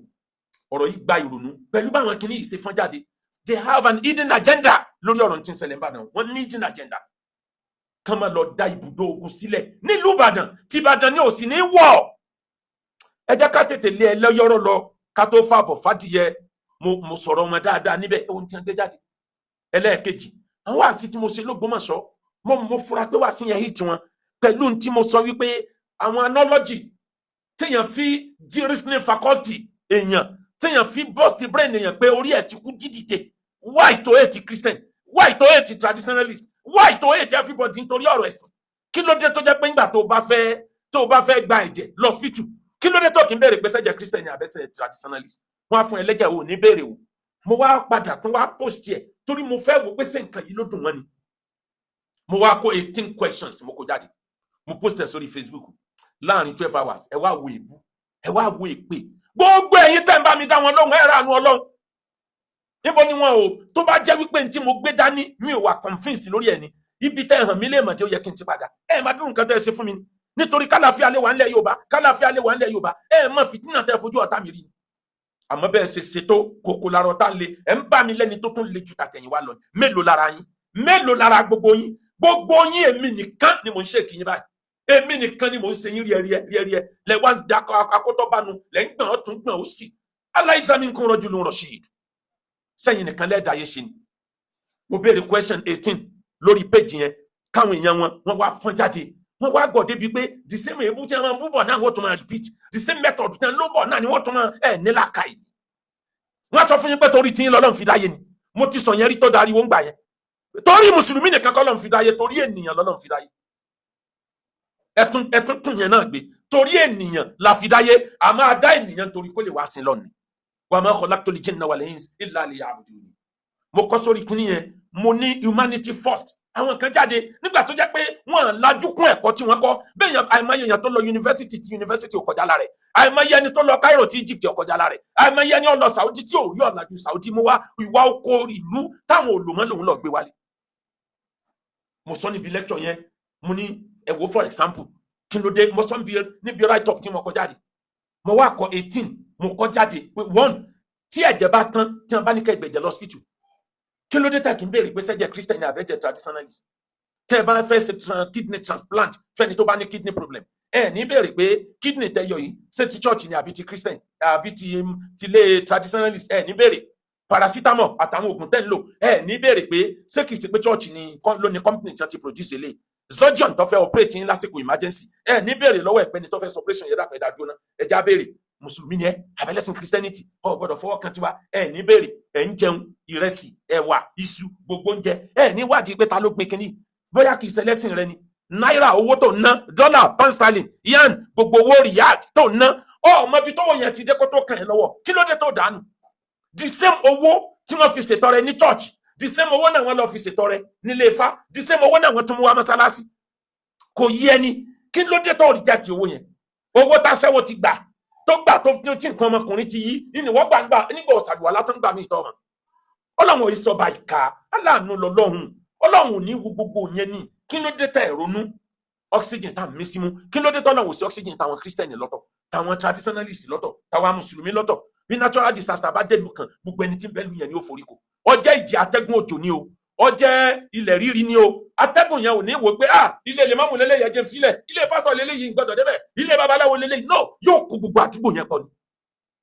ọ̀rọ̀ yìí gba ìrònú pẹ̀lú báwọn kìíní yìí ṣe fọ́n jáde they have an hidden agenda lórí ọ̀rọ̀ tí ń ṣẹlẹ̀ Ìbàdàn wọ́n ní hidden agenda kán máa lọ dá ibùdó ogun sílẹ̀ nílùú Ìbàdàn tí Ìbàdàn ní òsì ní wọ̀ ẹ jẹ́ ká tètè lé ẹlẹ́yọ̀rọ̀ lọ ká tó fàbọ̀ fàdìyẹ mo sọ̀rọ̀ wọn dáadáa níbẹ̀ ohun tí wọ́n gbé jáde ẹlẹ́ẹ̀kejì àwọn wàásì tí mo ṣe l'Ógbómọ̀ṣọ́ mo fura pé wàásì yẹn hì tí wọn pẹ̀lú tí mo sọ wípé àwọn analogy téèyàn fi jí reasoning faculty èèyàn téèyàn fi burst brain èèyàn pé orí ẹ̀ ti kú jídìde why to hate Christian why to hate traditionalist why to hate everybody nítorí ọ̀rọ̀ ẹ̀sìn kí ló dé tó jẹ́ pé nígbà tó bá fẹ́ gba ẹ̀jẹ̀ lọ́sítù kí ló dé tó kì í béèrè pé ṣẹ́jẹ̀ Christian ni àbẹ́sẹ̀ traditionalist wọ́n á fún ẹlẹ́jẹ̀ wo ní béèrè o mo wá padà tún wá post ẹ̀ torí mo fẹ́ wo pé ṣé nǹkan yìí ló dùn wọ́n ni mo wá kó 18 questions mo kó jáde mo post ẹ̀ sórí Facebook láàrin 12 hours ẹ wá wo èébú ẹ wá wo èpè gbogbo ẹ̀yin tẹ́ ń bá mi dá wọn lóhùn ẹ ránú Ọlọ́run níbo ni wọn o tó bá jẹ́ wípé n tí mo gbé dání mi ò wà convinced lórí ẹ̀ ni ibi tẹ́ hàn mí lè mọ̀ tí ó yẹ kí n ti padà ẹ má dúró nǹkan tẹ́ ṣe fún mi nítorí kálàfíà lè wà ńlẹ̀ Yorùbá kálàfíà lè wà ńlẹ̀ Yorùbá ẹ má fìtínà tẹ́ fojú ọ̀tá mi rí àmọ́ bẹ́ẹ̀ ṣe ṣètò kòkó larọ̀ tá lé ẹ ń bá mi lẹ́ni tó tún le ju tàtẹ̀yìn wá lọ mélòó lára yín mélòó lára gbogbo yín èmi nìkan ni mò ń ṣe kìyìn báyìí èmi nìkan ni mò ń ṣe yín ríẹríẹ lẹ wá ń dakọ akótọ́bánu lẹ ń gbọ̀n ọ̀tún gbọ̀n ó sì aláìsàmì nǹkan rọ́jú ló ń rọ̀ṣìd sẹ́yìn nìkan lẹ́ẹ̀dá ayé ṣe ni. Mo béèrè question 18 lórí péjì yẹn káwọn èèyàn wọ́n wá fọ́n jáde wọ́n wá gbọ́ débi pé the same èébú tí wọ́n bú bọ̀ náà wọ́n tún máa repeat the same method tí wọ́n ló bọ̀ náà ni wọ́n tún máa nílà káyì. Wọ́n sọ fún yín pé torí tí yín lọ́lọ́run fi dáyé ni mo ti sọ yẹn rí tó darí wọ́n gbà yẹn torí mùsùlùmí nìkan kọ́ lọ́run fi dáyé torí ènìyàn lọ́lọ́run fi dáyé. ẹtún tún yẹn náà gbé torí ènìyàn la fi dáyé a máa dá ènìyàn torí kó lè wá sí lọ́nà wa ma khalaqtul jinna wal insa illa liya'budun. Mo kọ́ sórí kíní yẹn mo ní humanity first. Àwọn kan jáde nígbà tó jẹ́ pé wọ́n lajú kún ẹ̀kọ́ tí wọ́n kọ́ bẹ́ẹ̀ àìmọye èèyàn tó lọ yunifásitì tí yunifásitì ò kọjá lára ẹ̀ àìmọye ẹni tó lọ Cairo tí Egypt ò kọjá lára ẹ̀ àìmọye ẹni ó lọ Saudi tí ò rí ọ̀làjú Saudi mú wá ìwà oko ìlú táwọn olùmọ̀ lòun lọ gbé wálé. Mo sọ níbi lecture yẹn mo ní ẹ wo for example kí ló dé mo sọ níbi write up tí mo kọ jáde mo wá kọ 18 mo kọ jáde pé 1 tí ẹ̀jẹ̀ bá tán tí wọ́n bá ní ká ìgbẹ̀jẹ̀ lọ hospital kí ló dé tá kí n béèrè pé sẹ́jẹ̀ Christian ní àbẹ́jẹ̀ traditionalist tẹ́ ẹ bá fẹ́ ṣe kidney transplant fẹ́ni tó bá ní kidney problem ẹ ní béèrè pé kidney tẹ́yọ yìí ṣé ti church ni àbí ti Christian àbí ti ilé traditionalist ẹ ní béèrè paracetamol àtàwọn oògùn tẹ́ ń lò ẹ ní béèrè pé ṣé kìí ṣe pé church ni ló ní company tí wọ́n ti produce eléyìí surgeon tó fẹ́ operate yín lásìkò emergency ẹ ní béèrè lọ́wọ́ ẹ̀pẹ́ni tó fẹ́ operation yẹn dàpẹ́ dájú náà ẹ já béèrè mùsùlùmí ni ẹ abẹ́lẹ́sìn christianity ọ gbọ́dọ̀ fọwọ́ kan tiwa ẹ ní béèrè ẹ ń jẹun ìrẹsì ẹ̀wà iṣu gbogbo oúnjẹ ẹ ní wádìí pé ta ló gbin kínní bóyá kì í ṣẹlẹ́sìn rẹ ni náírà owó tó ń ná dọ́là pound sterling yan gbogbo owó riyad tó ń ná ọmọ ibi tó wọ yẹn ti dé kó tó kàn yẹn lọ́wọ́ kí ló dé tó dànù the same owó tí wọ́n fi ṣètọrẹ ní church the same owó náà wọ́n lọ fi ṣètọrẹ nílé Ifá the same owó náà wọ́n tún mú wá mọ́sálásí kò yé ẹni kí ló dé tó rí jáde owó yẹn owó táṣẹ́wó ti gbà tó gbà tó fi tí nǹkan ọmọkùnrin ti yí nínú wọ́n gbà nígbà ọ̀sàdùwà látọ̀ ń gbà mí ìtọ́ wọn. Ọlọ́run yìí sọba ìka aláàánú lọ́lọ́run Ọlọ́run ní gbogbo yẹn ní kí ló dé tẹ̀ ronú oxygen tá à ń mí símú kí ló dé tọ́lọ́run sí oxygen táwọn Christian lọ́tọ̀ táwọn traditionalist lọ́tọ̀ táwọn mùsùlùmí lọ́tọ̀ bí natural disaster bá dé lu kan gbogbo ẹni tí ń bẹ lu yẹn ni ó forí kò ọjẹ́ ìjì atẹ́gùn òjò ni o ọjẹ́ ilẹ̀ rírí ni o atẹ́gùn yẹn ò ní wò pé ilé lè má mú lélẹ́yìí ẹjẹ́ filẹ̀ ilé pásọ̀ lélẹ́yìí gbọ́dọ̀ débẹ̀ ilé babaláwo lélẹ́yìí no yóò kó gbogbo àdúgbò yẹn kọ́ ni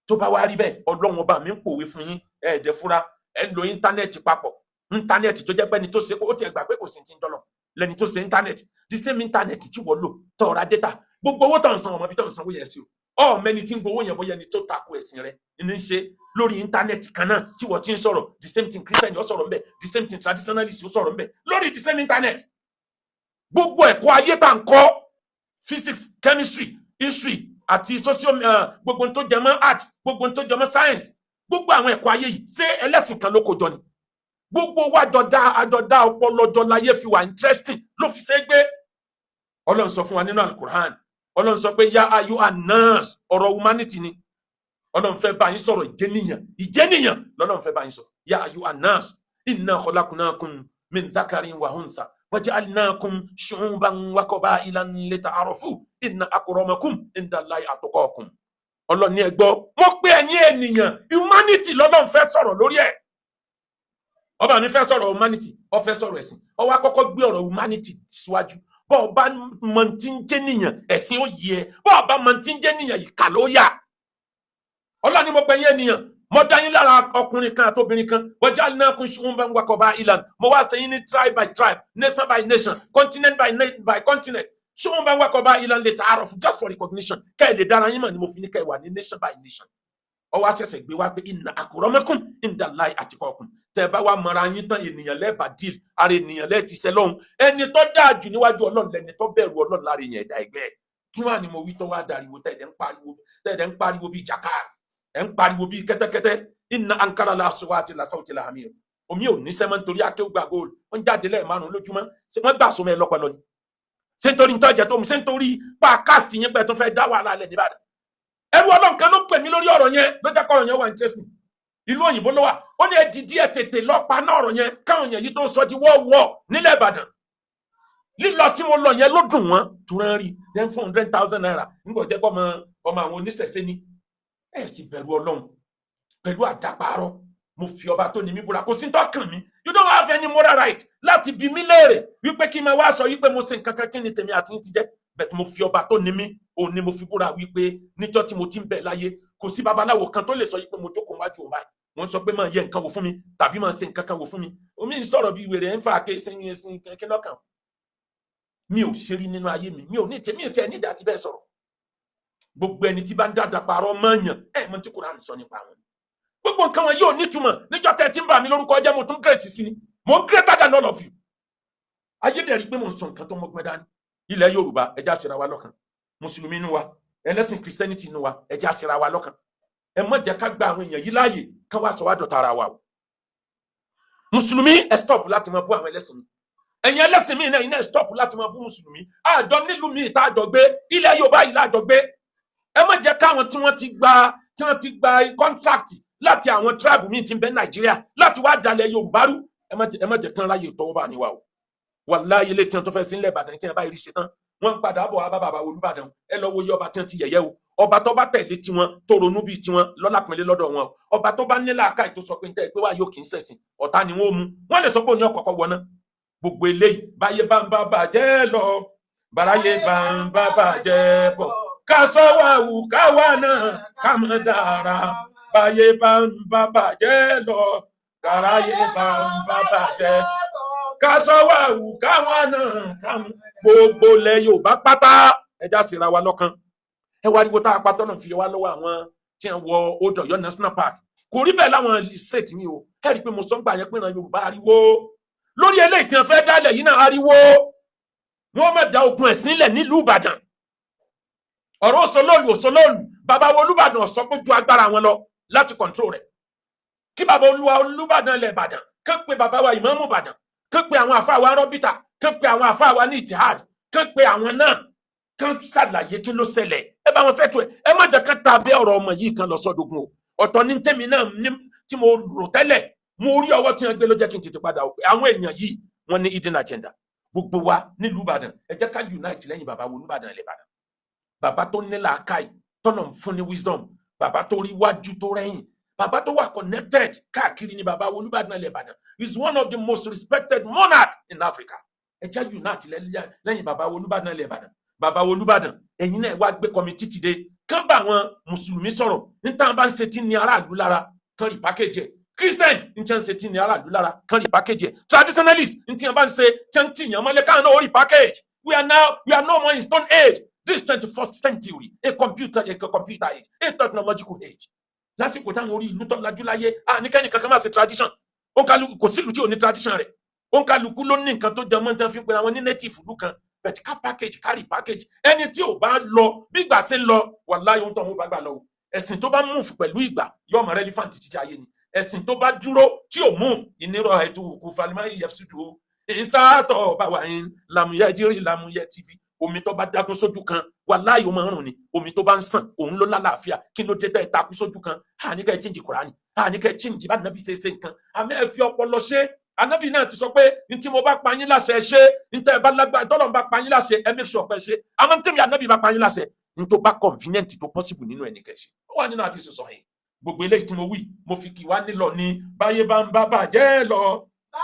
tó bá wá rí bẹ́ẹ̀ Ọlọ́run ọba mi ń pòwe fún yín ẹ̀ẹ́dẹ̀ fúra ẹ̀ ń lo íńtánẹ́ẹ̀tì papọ̀ íńtánẹ́ẹ̀tì tó jẹ́ pé ẹni tó ṣe ó ti gbà pé kò sí ti ń dọ́lọ̀ lẹ́ni tó ṣe íńtánẹ́ẹ̀tì the same íńtánẹ́ẹ̀tì tí wọ́n lò tó ra data gbogbo owó tó ń san ọmọ bí tó ń sanwó yẹn sí o mẹni tí ń gbowó yẹn bóyá ẹni tó takò ẹ̀sìn rẹ ní ṣe lórí íńtánẹ́ẹ̀tì kan náà tí wọ́n ti ń sọ̀rọ̀ the same thing Christian yóò sọ̀rọ̀ ńbẹ̀ the same thing traditionalist yóò sọ̀rọ̀ ńbẹ̀ lórí the same internet gbogbo ẹ̀kọ́ ayé tá ń kọ́ physics chemistry history àti social gbogbo tó jẹ mọ́ art gbogbo tó jẹ mọ́ science gbogbo àwọn ẹ̀kọ́ ayé yìí ṣé ẹlẹ́sìn kan ló kó jọ ni gbogbo wa àjọdá ọpọlọjọ láyé fi wà interesting ló fi ṣe gbé Ọlọ́run sọ fún wa nínú alukur'an Ọlọ́run sọ pé ya ayu anas ọ̀rọ̀ humanity ni Ọlọ́run fẹ́ bá yín sọ̀rọ̀ ìjẹniyàn lọ́lọ́run fẹ́ bá yín sọ ya ayu anas inna khalaqnakum min dhakarin wa untha waja'alnakum shu'uban wa qaba'ilan lita'arafu inna akramakum indallahi atqakum. Ọlọ́run ní ẹ gbọ́ mo pé ẹ̀yin ènìyàn humanity lọ́lọ́run fẹ́ sọ̀rọ̀ lórí ẹ̀ ọba mi fẹ́ sọ̀rọ̀ humanity ó fẹ́ sọ̀rọ̀ ẹ̀sìn ó wá kọ́kọ́ gbé ọ̀rọ̀ humanity síwájú bọ́ ọba mọ̀ tí ń jẹ́ nìyàn ẹ̀sìn ó yẹ bọ́ ọba mọ̀ tí ń jẹ́ nìyàn ìkà ló yà Ọlọ́run ni mo pè yín ènìyàn mo dá yín lára ọkùnrin kan àtobìnrin kan waja'alnakum shu'uban wa qaba'ilan mo wá ṣe yín ní tribe by tribe nation by nation continent by continent shu'uban wa qaba'ilan lita'arafu just for recognition kẹ́ ẹ̀ lè dára yín mọ̀ ni mo fi ní kẹ́ ẹ̀ wà ní nation by nation ó wá ṣẹ̀ṣẹ̀ gbé wá pé inna akramakum indallahi atqakum tẹ́ bá wá mọ̀ra yín tán ènìyàn lẹ́ẹ̀bà díìl ara ènìyàn lẹ́ẹ̀ ti sẹ́ lọ́hùn ẹni tó dáa jù níwájú Ọlọ́run lẹ́ni tó bẹ̀rù Ọlọ́run lára èèyàn ẹ̀dá ẹgbẹ́ kí wàá ni mo wí tó wá dariwo tẹ̀dẹ̀ ń pariwo bíi jàkà ẹ̀ ń pariwo bíi kẹ́tẹ́kẹ́tẹ́ inna ankara la aswati la sawti la hamir omi ò ní sẹ́mọ́ nítorí akéwùgbà góòlù wọ́n jáde lẹ́ẹ̀márùn lójúmọ́ wọ́n gbà sọmọ ẹ lọ́pọlọ ni ṣé nítorí ntọ́jẹ tó mu ṣé nítorí pàkásì yẹn pẹ̀ tó fẹ́ dá wàhálà lẹ̀ níbàdàn ẹrú Ọlọ́run kan ló pè mí lórí ọ̀rọ̀ yẹn ló jẹ́ kọ́rọ̀ yẹn wà interesting ìlú òyìnbó ló wà ó ní ẹdí díẹ̀ tètè lọ́pàá náà ọ̀rọ̀ yẹn káwọn yẹn yìí tó sọ di wọ́ọ̀wọ́ nílẹ̀ Ìbàdàn lílọ tí mo lọ yẹn ló dùn wọ́n tó rán rí then 400,000 naira nígbà jẹ́ pọ́ ọmọ àwọn oníṣẹ̀ṣẹ̀ ni ẹ̀ sì bẹ̀rù Ọlọ́run pẹ̀lú àdáparọ́ mo fi ọba tó ní mi búra kò sí tọ́kàn mi you don't have any moral right láti bi mí léèrè wípé kí n máa wá sọ wípé mo ṣe nǹkan kan kí ni tèmi àti ti jẹ́ bẹ́ẹ̀ mo fi ọba tó ní mi òun ni mo fi búra wípé níjọ́ tí mo ti ń bẹ láyé kò sí babaláwo kan tó lè sọ wípé mo jókòó wájú òun báyìí wọ́n sọ pé máa yẹ nǹkan wò fún mi tàbí máa ṣe nǹkan kan wò fún mi omi ń sọ̀rọ̀ bí wèrè ẹ̀ ń fa àké sin kẹ́kẹ́ lọ́kàn mi ò ṣe rí nínú ayé mi ò ní tẹ ní ìdá tí bẹ́ẹ̀ sọ̀rọ̀ gbogbo ẹni tí bá ń dáadáa parọ́ mọ́ọ̀yàn mọ́ tí Kùránì sọ nípa wọn gbogbo nǹkan wọn yóò nítumọ̀ níjọ́ tẹ́ tí ń bà mí lórúkọ jẹ́ mo tún gírètì sí ni mo ń greater than all of you ayédèrè pé mo ń sọ nǹkan tó mọ́gbọ́n dání ilẹ̀ Yorùbá ẹja ṣera wa lọ́kàn mùsùlùmí inú wa ẹlẹ́sìn Christianity inú wa ẹja ṣera wa lọ́kàn ẹ má jẹ́ ká gba àwọn èèyàn yìí láàyè kán wá sọ wá dọ̀tá ara wa o mùsùlùmí ẹ stop láti máa bú àwọn ẹlẹ́sìn mi ẹ̀yin ẹlẹ́sìn mi náà iná ẹ stop láti máa bú mùsùlùmí àjọ nílùú mi ìta àjọ gbé ilẹ̀ Yorùbá yìí láàjọ gbé ẹ má jẹ́ káwọn tí wọ́n ti gba contract láti àwọn tribe mi ti ń bẹ Nàìjíríà láti wá dalẹ̀ Yorùbá rú ẹ má jẹ́ kán ráyè tọwọ́ bá níwá o wàláyé ilé tí wọ́n tó fẹ́ sí nílẹ̀ Ìbàdàn tí wọ́n bá rí ṣe tán wọ́n ń padà bọ̀ wá bá bàbá Olúbàdàn ẹ lọ wo iye ọba tí wọ́n ti yẹ̀yẹ́ o ọba tó bá tẹ̀lé tiwọn tó ronú bíi tiwọn lọ́lápẹ̀lẹ́ lọ́dọ̀ wọn ọba tó bá nílà àkáì tó sọ pé ń tẹ́ pé wá yóò kì í ṣẹ̀sìn ọ̀tá ni wọ́n mú wọ́n lè sọ pé òní ọ̀kọ̀ọ̀kọ̀ wọná gbogbo eléyìí báyé bá ń bá bàjẹ́ lọ báráyé bá ń bá bàjẹ́ bọ̀ ká sọ wà wù ká wà náà ká mọ̀ dára báyé bá ń bá bàjẹ́ lọ báráyé bá ń bá bàjẹ́ ká sọ wà wù ká wà náà ká mọ̀ gbogbo lẹ Yorùbá pátá ẹja síra wa lọ́kàn ẹ wá ariwo tá a patọ́ náà fi wá lọ́wọ́ àwọn tí wọ́n wọ Old Ọ̀yọ́ National Park kò rí bẹ́ẹ̀ láwọn state mi o ẹ rí i pé mo sọ ń gbà yẹn pé ìran Yorùbá ariwo lórí eléyìí tí wọ́n fẹ́ dálẹ̀ yìí náà ariwo wọ́n má da ogun ẹ̀sìn lẹ̀ nílùú Ìbàdàn ọ̀rọ̀ òṣòlóòlù bàbá Olúbàdàn sọ pé ju agbára wọn lọ láti control rẹ̀ kí bàbá Olúbàdàn lẹ̀ Ìbàdàn kán pé bàbá wa Ìmáàmù Ìbàdàn kán pé àwọn àfáà wa rọ́bìtà kán pé àwọn àfáà wa ní ìtìhad kán pé àwọn náà kán ṣàlàyé kí ló ṣẹlẹ̀ ẹ bá wọn ṣètò ẹ má jẹ́ ká ta abẹ́ ọ̀rọ̀ ọmọ yìí kan lọ sọ́dọ̀gùn o ọ̀tọ̀ ní tèmi náà tí mo rò tẹ́lẹ̀ mo rí ọwọ́ tí wọ́n gbé ló jẹ́ kí n tètè padà àwọn èèyàn yìí wọ́n ní hidden agenda gbogbo wa nílùú Ìbàdàn ẹ jẹ́ ká unite lẹ́yìn bàbá Olúbàdàn ilẹ̀ Ìbàdàn bàbá tó ní làákàyè tọ́nà fún ní wisdom bàbá tó rí wájú tó rẹ́yìn bàbá tó wà connected káàkiri ní bàbá Olúbàdàn ilẹ̀ Ìbàdàn is one of the most respected monarch in Africa ẹ jẹ́ unite lẹ́yìn bàbá Olúbàdàn ilẹ̀ Ìbàdàn bàbá Olúbàdàn ẹ̀yin náà wá gbé kọmitì tìde kán bá àwọn mùsùlùmí sọ̀rọ̀ níta bá ń ṣe tí ní aráàlú lára kán rí pákéjì ẹ̀ Christian ní tí wọ́n ń ṣe tí ní aráàlú lára kán rí pákéjì ẹ̀ traditionalist ní tí wọ́n bá ń ṣe tí wọ́n ti yàn mọ́lẹ̀ káwọn náà ó rí pákéjì we are no more in stone age this 21st century a computer age a technological age lásìkò táwọn orí ìlú tó lajú láyé nìkẹ́ni kankan máa ṣe tradition kò sílùú tí ò ní tradition rẹ̀ òǹkàlùkù ló ní nǹkan tó jẹ mọ́ tán fi pé àwọn ní native ìlú kan but ká package carry package ẹni tí ò bá lọ bí ìgbà ṣe ń lọ wàláhì ohun tó ń bá gbà lọ ẹ̀sìn tó bá move pẹ̀lú ìgbà yóò mọ relevant títí ayé ni ẹ̀sìn tó bá dúró tí ò move ìnirọ̀ ẹ̀tù kò falimá yẹfṣudu ìsáàtọ̀ bá wà ní làmúyẹ jírí làmúyẹ tv omi tó bá dágún sójú kan wàláhì ó máa ń rùn ni omi tó bá ń sàn òun ló lálàáfíà kí ló dé tẹ́ ẹ takú sójú kan àníkẹ́ chíǹjì Kùránì àníkẹ́ chíǹjì bá nàbí ṣe nǹkan àmì ẹ fi ọpọlọ ṣe Ànábì náà ti sọ pé ní tí mo bá pa yín láṣẹ ṣe ní tẹ́ ẹ bá lágbára tọ́lọ̀ bá pa yín láṣẹ ẹ make sure pé ṣe àmọ́ ní tẹ́mi Ànábì bá pa yín láṣẹ ní tó bá convenient tó possible nínú ẹnì kẹ́ṣe ó wà nínú àdìsí sọ yìí gbogbo eléyìí tí mo wí mo fi kì wá nílọ ní báyé bá ń bá bàjẹ́ lọ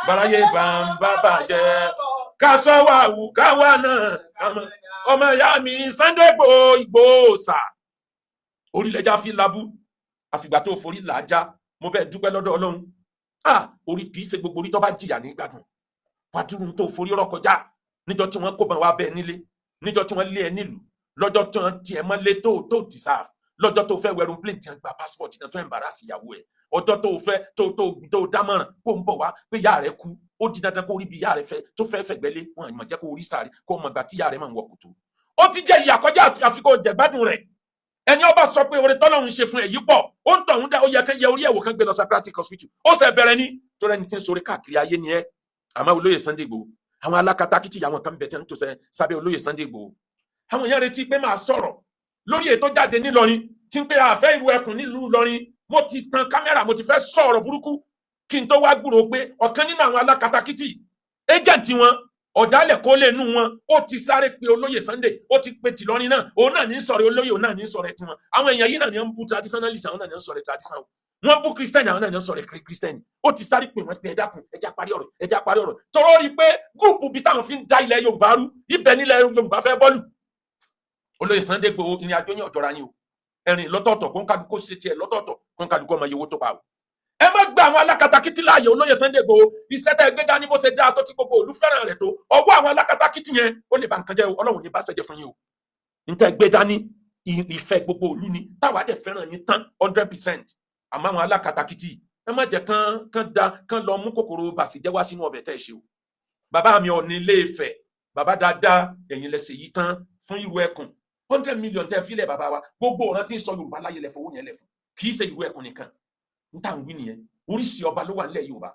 báráyé bá ń bá bàjẹ́ ká sọ wà wù ká wà náà ọmọ ìyá mi Sunday Igboho sà orílẹ̀-èdè fi labú àfìgbà tó forí làájá mo bẹ́ẹ̀ dúpẹ́ lọ́dọ̀ Ọlọ́run orí kìí ṣe gbogbo orí tó bá jìyà ní gbádùn wàdúrú tó forí ọ̀rọ̀ kọjá níjọ́ tí wọ́n kó bá wa bẹ́ẹ̀ nílé níjọ́ tí wọ́n lé ẹ nílùú lọ́jọ́ tí wọ́n tiẹ̀ mọ́ lé tó deserve lọ́jọ́ tó fẹ́ wẹ̀rù plane tí wọ́n gba passport náà tó embarrass ìyàwó ẹ̀ ọjọ́ tó fẹ́ tó dámọ̀ràn kó ń bọ̀ wá pé ìyá rẹ̀ kú ó di dandan kó rí bí ìyá rẹ̀ fẹ́ tó fẹ́ fẹ̀gbẹ́lé wọn àmọ̀ jẹ́ kó rí sáré kó mọ̀ gbà tí ìyá rẹ̀ máa ń wọ̀ kùtù ó ti jẹ́ ìyà kọjá àfikún jẹ̀gbádùn rẹ̀ ẹni ọba sọ pé oore tọ́lọ́run ṣe fún èyí pọ̀ ó ń tọ̀hún dá ó yẹ kẹ́ yẹ orí ẹ̀wò kan gbé lọ Socratic hospital ó ṣe bẹ̀rẹ̀ ní tó rẹni tí ń sọ̀rọ̀ káàkiri ayé ni ẹ àmọ́ olóyè Sunday Igboho àwọn alákatakítí àwọn kan bẹ̀ tí wọ́n tó sẹ́ sábẹ́ olóyè Sunday Igboho àwọn èèyàn retí pé máa sọ̀rọ̀ lórí ètò jáde nílọrin tí ń pé àfẹ́ ìlú ẹkùn nílùú Ìlọrin mo ti tan kámẹ́rà mo ti fẹ́ sọ̀rọ̀ burúkú kí n tó wá gbúròó pé ọ̀kan nínú àwọn alákatakítí ẹjẹ̀ǹtì wọn ọ̀dàlẹ̀ kó lè nú wọn ó ti sáré pé olóyè Sunday ó ti pe tìlọrin náà òun náà ní sọ̀rọ̀ olóyè òun náà ní sọ̀rọ̀ ẹtì wọn àwọn èèyàn yìí náà ní ń bú traditionalist àwọn náà ní ń sọ̀rọ̀ traditional wọn bú Christian àwọn náà ní ń sọ̀rọ̀ Christian ó ti sáré pé wọn pé ẹ dákun ẹjá parí ọ̀rọ̀ tọrọ rí i pé gúrùpù bíi táwọn fi ń da ilẹ̀ Yorùbá rú ibẹ̀ nílẹ̀ Yorùbá fẹ́ bọ́ọ̀lù olóyè Sunday Igboho ìrìn àjò yín ọ̀jọ̀ra yín o ẹ̀rìn lọ́tọ̀ọ̀tọ̀ kó ń kálukú ṣe tiẹ̀ lọ́tọ̀ọ̀tọ̀ kó ń kálukú ọmọ yòówó tó pa o ẹ má gba àwọn alákatakítí láàyè olóyè Sunday Igboho iṣẹ́ tẹ́ gbé dání bó ṣe dáa tó tí gbogbo òlú fẹ́ràn rẹ̀ tó ọwọ́ àwọn alákatakítí yẹn ó lè ba nǹkan jẹ́ Ọlọ́run ní bá ṣẹ́jẹ́ fún yín o níta gbé dání ìfẹ́ gbogbo òlú ni táwa dẹ̀ fẹ́ràn yín tán 100%. àmọ́ àwọn alákatakítí ẹ má jẹ́ kán lọ mú kòkòrò bàṣíjẹ́ wá sínú ọbẹ̀ tẹ́ ṣe o. bàbá mi Ọọ̀ni Ilé Ifẹ̀ bàbá dáadáa ẹ̀yin lẹ́sẹ̀ yìí tán fún Ìrù Ẹkùn 100 million tẹ́ fílẹ̀ bàbá wa gbogbo ọ̀ràn tí ń sọ Yorùbá láyé lẹ̀ fowó yẹn lẹ̀ fún kì í ṣe Ìrù Ẹkùn nìkan níta ń wí nìyẹn oríṣi ọba ló wà nílẹ̀ Yorùbá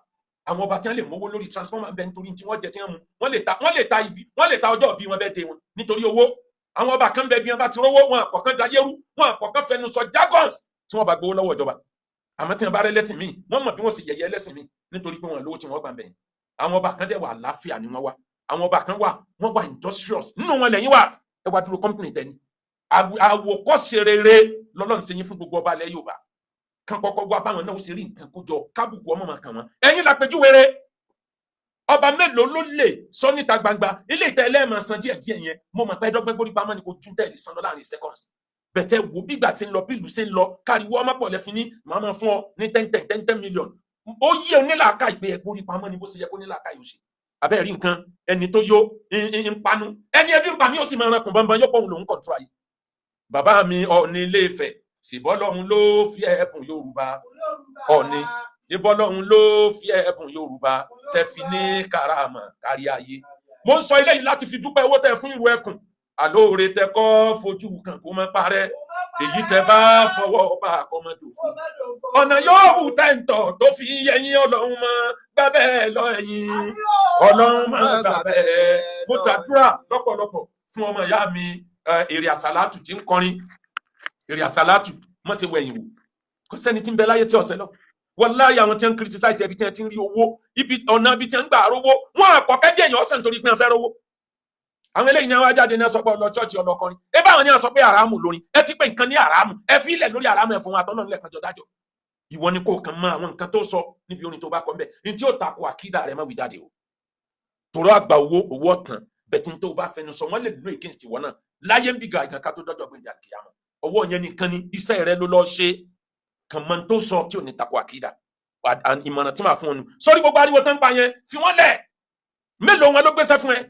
àwọn ọba tí wọ́n lè mówó lórí transformer bẹ́ẹ̀ nítorí tí wọ́n jẹ tí wọ́n mu wọ́n lè ta ọjọ́ bí wọn bẹ́ẹ̀ dé wọn nítorí owó àwọn ọba kan bẹ bí wọn bá ti rówó wọn àkọ́kọ́ dayérú wọn àkọ́kọ́ fẹnu sọ jargons tí wọ́n bá gbowó lọ́wọ́ ìjọba àmọ́ tí wọ́n bá rẹ́ lẹ́sìn míì wọ́n mọ̀ bí wọ́n sì yẹ̀yẹ́ lẹ́sìn míì nítorí pé wọ́n lówó tí wọ́n gbà bẹ̀yìn àwọn ọba kan dẹ̀ wà àlàáfíà ni wọ́n wà àwọn ọba kan wà wọ́n wà industrious nínú wọn lẹ́yìn wà ẹ wá dúró company tẹ́ni àwòkọ́ṣe rere lọ́lọ́run ṣe yín fún gbogbo ọba ilẹ̀ Yorùbá kan kọ́kọ́ wá báwọn náà ó sì rí nǹkan kójọ kábùkù ọmọ màkàn wọn ẹ̀yin lápẹjúwèrè ọba mélòó ló lè sọ níta gbangba ilé ìtẹ́ ẹlẹ́ẹ̀mọ̀ san díẹ̀ yẹn mo mọ̀ pé ẹ̀dọ́gbẹ́ gbórí pamọ́ ni kò tún tẹ̀lé san lọ láàrin seconds bẹ̀tẹ̀ wo bígbà tí ń lọ bí ìlú ṣe ń lọ káriwọ́ ọmọ pọ̀ lẹ́fin ní màmá fún ọ ní 10 million ó yí onílàáká ìgbé ẹgbórí pamọ́ ni bó ṣe yẹ kó nílàáká yóò ṣe abẹ́ rí nǹkan ẹni tó yó ń panu ẹni ẹbí ń pa mí ó sì máa ran kùn bọ́nbọ́n yóò pọ̀hùn lòún kọ̀ntró ayé bàbá mi Ọọ̀ni Ilé Ifẹ̀ ṣìbọ́lọ́hun ló fi ẹ̀bùn Yorùbá Ọọ̀ni ìbọ́lọ́hun ló fi ẹ̀bùn Yorùbá tẹ́ fi ní kàràmà kárí ayé mo ń sọ eléyìí láti fi dúpẹ́ owó tẹ́ fún Ìrù Ẹkùn àlóore tẹ́ kọ́ fojú kan kó má parẹ́ èyí tẹ́ bá fọwọ́ bá àkọ́mọdò fún ọ̀nà yóò hù tẹ́ǹtọ̀ tó fi yẹyin Ọlọ́run mọ́ gbábẹ́ lọ ẹ̀yìn Ọlọ́run mọ́ gbábẹ́ mo ṣàdúrà lọ́pọ̀lọpọ̀ fún ọmọ ìyá mi èrè àsálàtù tí ń kọrin èrè àsálàtù mọ́ sí wẹ̀yìn wò kò sẹ́ni tí ń bẹ láyé tí ọ̀sẹ̀ lọ wàláhì àwọn tí ń criticize ẹbí tí wọ́n ti ń rí owó ọ̀nà ibi tí wọ́n ń gbà rówó wọn àkọ́kẹ́ jẹ́ èèyàn ọ̀sẹ̀ nítorí pé wọ́n fẹ́ rówó àwọn eléyìí ni wọ́n á jáde ní sọ pé ọlọ chọ́ọ̀chì ọlọkọrin ẹ báwọn ni wọ́n sọ pé àràmù lórin ẹ ti pé nǹkan ní àràmù ẹ fi ilẹ̀ lórí àràmù ẹ fún wa tọ́lọ́ nílẹ̀ kanjọ dájọ́ ìwọ ni kò kàn mọ àwọn nǹkan tó sọ níbi orin tó bá kọ ń bẹ̀ ní tí ó takò àkídà rẹ má wí jáde o tòrọ àgbà owó ọ̀tàn bẹ̀tí tó bá fẹnu sọ wọ́n lè lo against ìwọ náà láyé ń bí ga ìgànká tó dọ́jọ́ gbé ìdàkìyàmọ́ ọwọ́ yẹn nìkan ni iṣẹ́ rẹ ló lọ ṣe kàn mọ tó sọ tí ò ní takò àkídà ìmọ̀ràn tí màá fún ọ nù sórí gbogbo ariwo tó ń pa yẹn fi wọ́n lẹ̀ mélòó wọn ló gbéṣẹ́ fún ẹ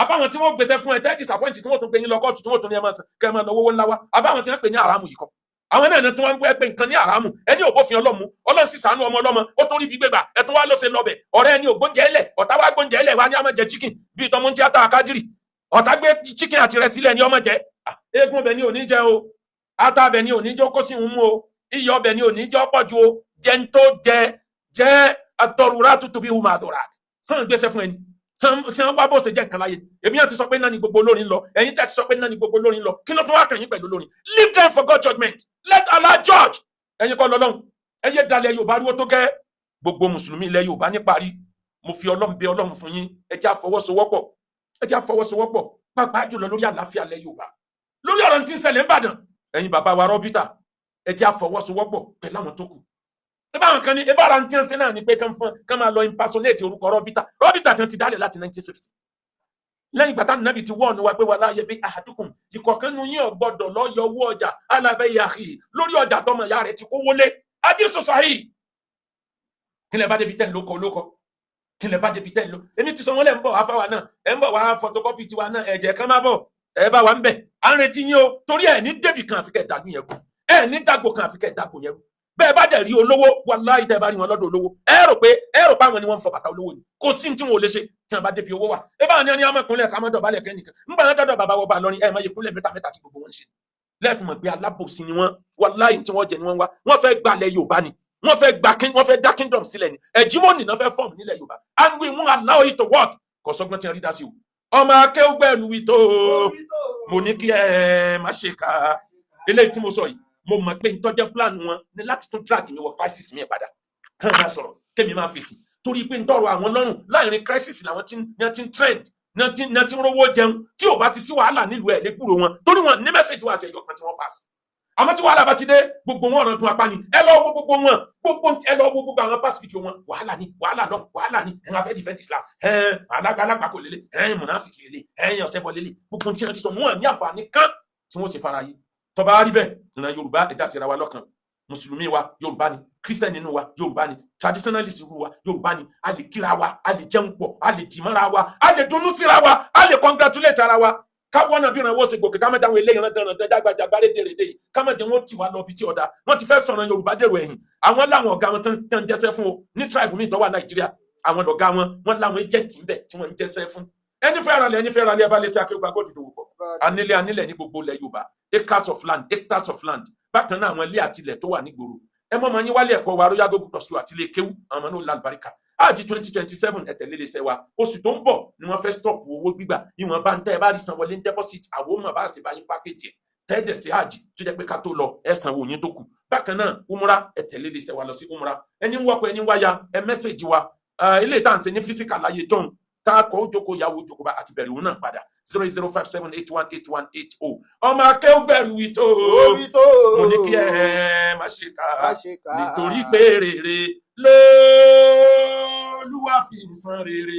àbáwọn tí wọ́n gbéṣẹ́ fún ẹ tẹ́ disappoint tí wọ́n tún gbé yín lọ kóòtù tí wọ́n tún ní kẹ́ ẹ máa lọ wọ́wọ́ ńlá wa àbáwọn tí wọ́n pè ní àràmù yìí kọ́ àwọn náà tí wọ́n ń pè nǹkan ní àràmù ẹni òbófin ọlọ́mù ọlọ́run sì ṣàánú ọmọ ọlọ́mọ ó tún rí bí gbégbà ẹ tún wá lọ́sẹ̀ lọ́bẹ̀ ọ̀rẹ́ ẹni ògbóúnjẹ ẹlẹ̀ ọ̀tá wá gbóúnjẹ ẹlẹ̀ wá ní àmọ́ jẹ chicken bíi tọmọ tí a ta àkájírì ọ̀tá gbé chicken àti rẹ̀ sílẹ̀ ní ọmọ jẹ eégún ọbẹ̀ ni ò ní jẹ o ata ọbẹ̀ ni ò ní jẹ́ kó sì ń mú o iyọ̀ ọbẹ̀ ni ò ní jẹ́ pọ̀ ju o jẹ́ ń tó jẹ́ àtọrùrà tuntun bí wùmọ̀ àtọ̀rà sàn gbèsè fún ẹni sàn wá bó ṣe jẹ́ nǹkan láyé èmi àti sọ pé náà ni gbogbo olórin lọ ẹ̀yin tẹ́ ti sọ pé náà ni gbogbo olórin lọ kí ló tún wá kàn yín pẹ̀lú olórin leave them for God judgment let Allah judge ẹ̀yin kọ́ lọ́lọ́run ẹ̀yẹ dalẹ̀ Yorùbá ríwó tó gẹ́ gbogbo mùsùlùmí ilẹ̀ Yorùbá ní parí mo fi Ọlọ́run bẹ̀ Ọlọ́run fún yín ẹ jẹ́ àfọwọ́sowọ́pọ̀ pàápàá jùlọ lórí àlàáfíà ilẹ̀ Yorùbá lórí ọ̀rọ̀ tí ń ṣẹlẹ̀ ń bàdàn ẹ̀yin bàbá wa rọ́bítà ẹ jẹ́ àfọwọ́sowọ́pọ̀ pẹ̀lú àwọn tó kù ẹbá àwọn kan ní ẹbá ara tí ń ṣe náà ni pé kán máa lọ impersonate orúkọ rọ́bítà tí wọ́n ti dálẹ̀ láti 1960 lẹ́yìn ìgbà táwọn nàbì ti wọ́ọ̀nù wa pé wà láàyè bí ahadukum ìkọ̀kan nu yín ò gbọ́dọ̀ lọ yọ owó ọjà alábẹ́ yàhì lórí ọjà tọmọ ìyá rẹ̀ ti kó wọlé adíṣọ sahih kílẹ̀ bá débi tẹ́ ń lóko kílẹ̀ bá débi tẹ́ ń lo èmi ti sọ wọn lẹ́ ń bọ̀ wá fáwa náà ẹ̀ ń bọ̀ wá photocopy tiwa náà ẹ̀jẹ̀ kan má bọ̀ ẹ̀ bá wa ń bẹ̀ à ń retí yín o torí ẹ̀ ní débì kan àfikẹ́ dàgbù yẹn kù ẹ̀ ní dàgbò kan àfikẹ́ dàgbò yẹn kù bẹ́ẹ̀ bá dẹ̀ rí olówó wàláhì tẹ́ bá rí wọn lọ́dọ̀ olówó ẹ rò pé àwọn ni wọ́n ń fọ bàtà olówó ni kò sí tí wọn ò lè ṣe tí wọn bá débi owó wà ẹ bá wọn ní ọmọkùnrin ẹ̀ka mọ́dọ̀ balẹ̀ kẹ́nìkan nígbà wọn dọ́dọ̀ bàbá wọn bá lọrin ẹ̀ mọ́ ìkúnlẹ̀ mẹ́ta tí gbogbo wọn ṣe lẹ́ẹ̀fún mọ̀ pé alábòsí ni wọ́n wàláhì tí wọ́n jẹ ni wọ́n wá wọ́n fẹ́ gbalẹ̀ Yorùbá ni wọ́n fẹ́ dá kingdom sílẹ̀ ni ẹ̀jímọ́nì náà fẹ́ fọ́ọ̀mù nílẹ̀ Yorùbá and we won't allow it to work kò sọ́gbọ́n tí wọ́n rí dá sí o ọmọ akéwùgbẹ́rù wí tó mo ní kí ẹ má ṣe ká eléyìí tí mo sọ yìí mo mọ̀ pé ntọ́jẹ́ plan wọn ni láti tún drag mi wọ crisis mi padà kàn máa sọ̀rọ̀ kémi máa fèsì torí pé ntọ́rọ̀ àwọn lọ́rùn láàrin crisis làwọn tí ń trend ní ti ń rówó jẹun tí ò bá ti sí wàhálà nílùú ẹ̀ lẹ́kùrò wọn torí wọn ní mẹ́sẹ̀jì wá sí ẹ̀yọ̀ kan tí wọ́n pass àmọ́ tí wàhálà bá ti dé gbogbo wọn ọ̀ràn tún apá ni ẹ lọ wo gbogbo wọn ẹ lọ wo gbogbo àwọn pass video wọn wàhálà ni ẹ̀hìn afẹ́ defend Islam alágbàlagbà kò lélẹ̀ mùnáfíkì lélẹ̀ ọ̀sẹ̀ bọ̀ lélẹ̀ gbogbo tí wọ́n ti sọ wọn ní àǹfààní kan tí wọ́n sì fara yìí tọba rí bẹ́ẹ̀ ìran Yorùbá ẹ̀dá síra wa lọ́kàn mùsùlùmí wa Yorùbá ni, kírísítẹ́nì nínú wa Yorùbá ni, traditionalist nínú wa Yorùbá ni, a lè kíra wa, a lè jẹun pọ̀, a lè dìmọ́ra wa, a lè dunnú síra wa, a lè congratulate ara wa, káwọn náà bí ìrànwọ́ ṣe gòkè ká má jáwé eléyìí rán dandan jágbàjàgbà rédèrèdè yìí ká má jẹ́ wọ́n tì wá lọ bí tí ọ̀dà wọ́n ti fẹ́ sọ̀rọ̀ Yorùbá dèrò ẹ̀yìn. Àwọn láwọn ọ̀gá wọn tán ń jẹ́sẹ́ fún o ní tribe mi tó wà Nàìjíríà, àwọn ọ̀gá wọn láwọn agent ń bẹ tí wọ́n ń jẹ́sẹ́ fún. ẹni fẹ́ ra lẹ̀ ẹ bá lè ṣe Akeugba Gold dòwò pọ̀. anílẹ̀ ní gbogbo ilẹ̀ Yorùbá, hectares of land, bákan náà àwọn ilé àtilẹ̀ tó wà nígboro. ẹ mọ́ ọmọ yín wálé ẹ̀kọ́ wa Royal Gold Plus àti ilé kéwú àwọn ọmọ náà lálùbáríkà. Áàjì 2027 ẹ̀tẹ̀lé lè ṣe wa, oṣù tó ń bọ̀ ni wọ́n fẹ́ stop owó gbígbà, ìwọ̀n bá ń tẹ́ ẹ bá rí san wọlé ní deposit, àwọn ọmọ bá ṣe bá yín package ẹ̀ tẹ́ẹ̀dẹ̀ sí áàjì tó jẹ́ pé ká tó lọ ẹ sanwó yín tó kù. Bákan náà umura ẹ̀tẹ̀lé lè ṣe wa lọ sí umura. ẹni ń wọ́pọ̀ ẹni ń wáya ẹ mẹ́sẹ̀jì wa, ilé ìta ń ṣe ní physical láyé john tá a kọ́ ó jókòó yàwó jókòó bá àti bẹ̀rẹ̀ òun náà padà 08057818180. ọmọ Akeugberu wí tó mo ní kí ẹ má ṣe ká nítorí pé rere lóòlùwà fi ń san rere.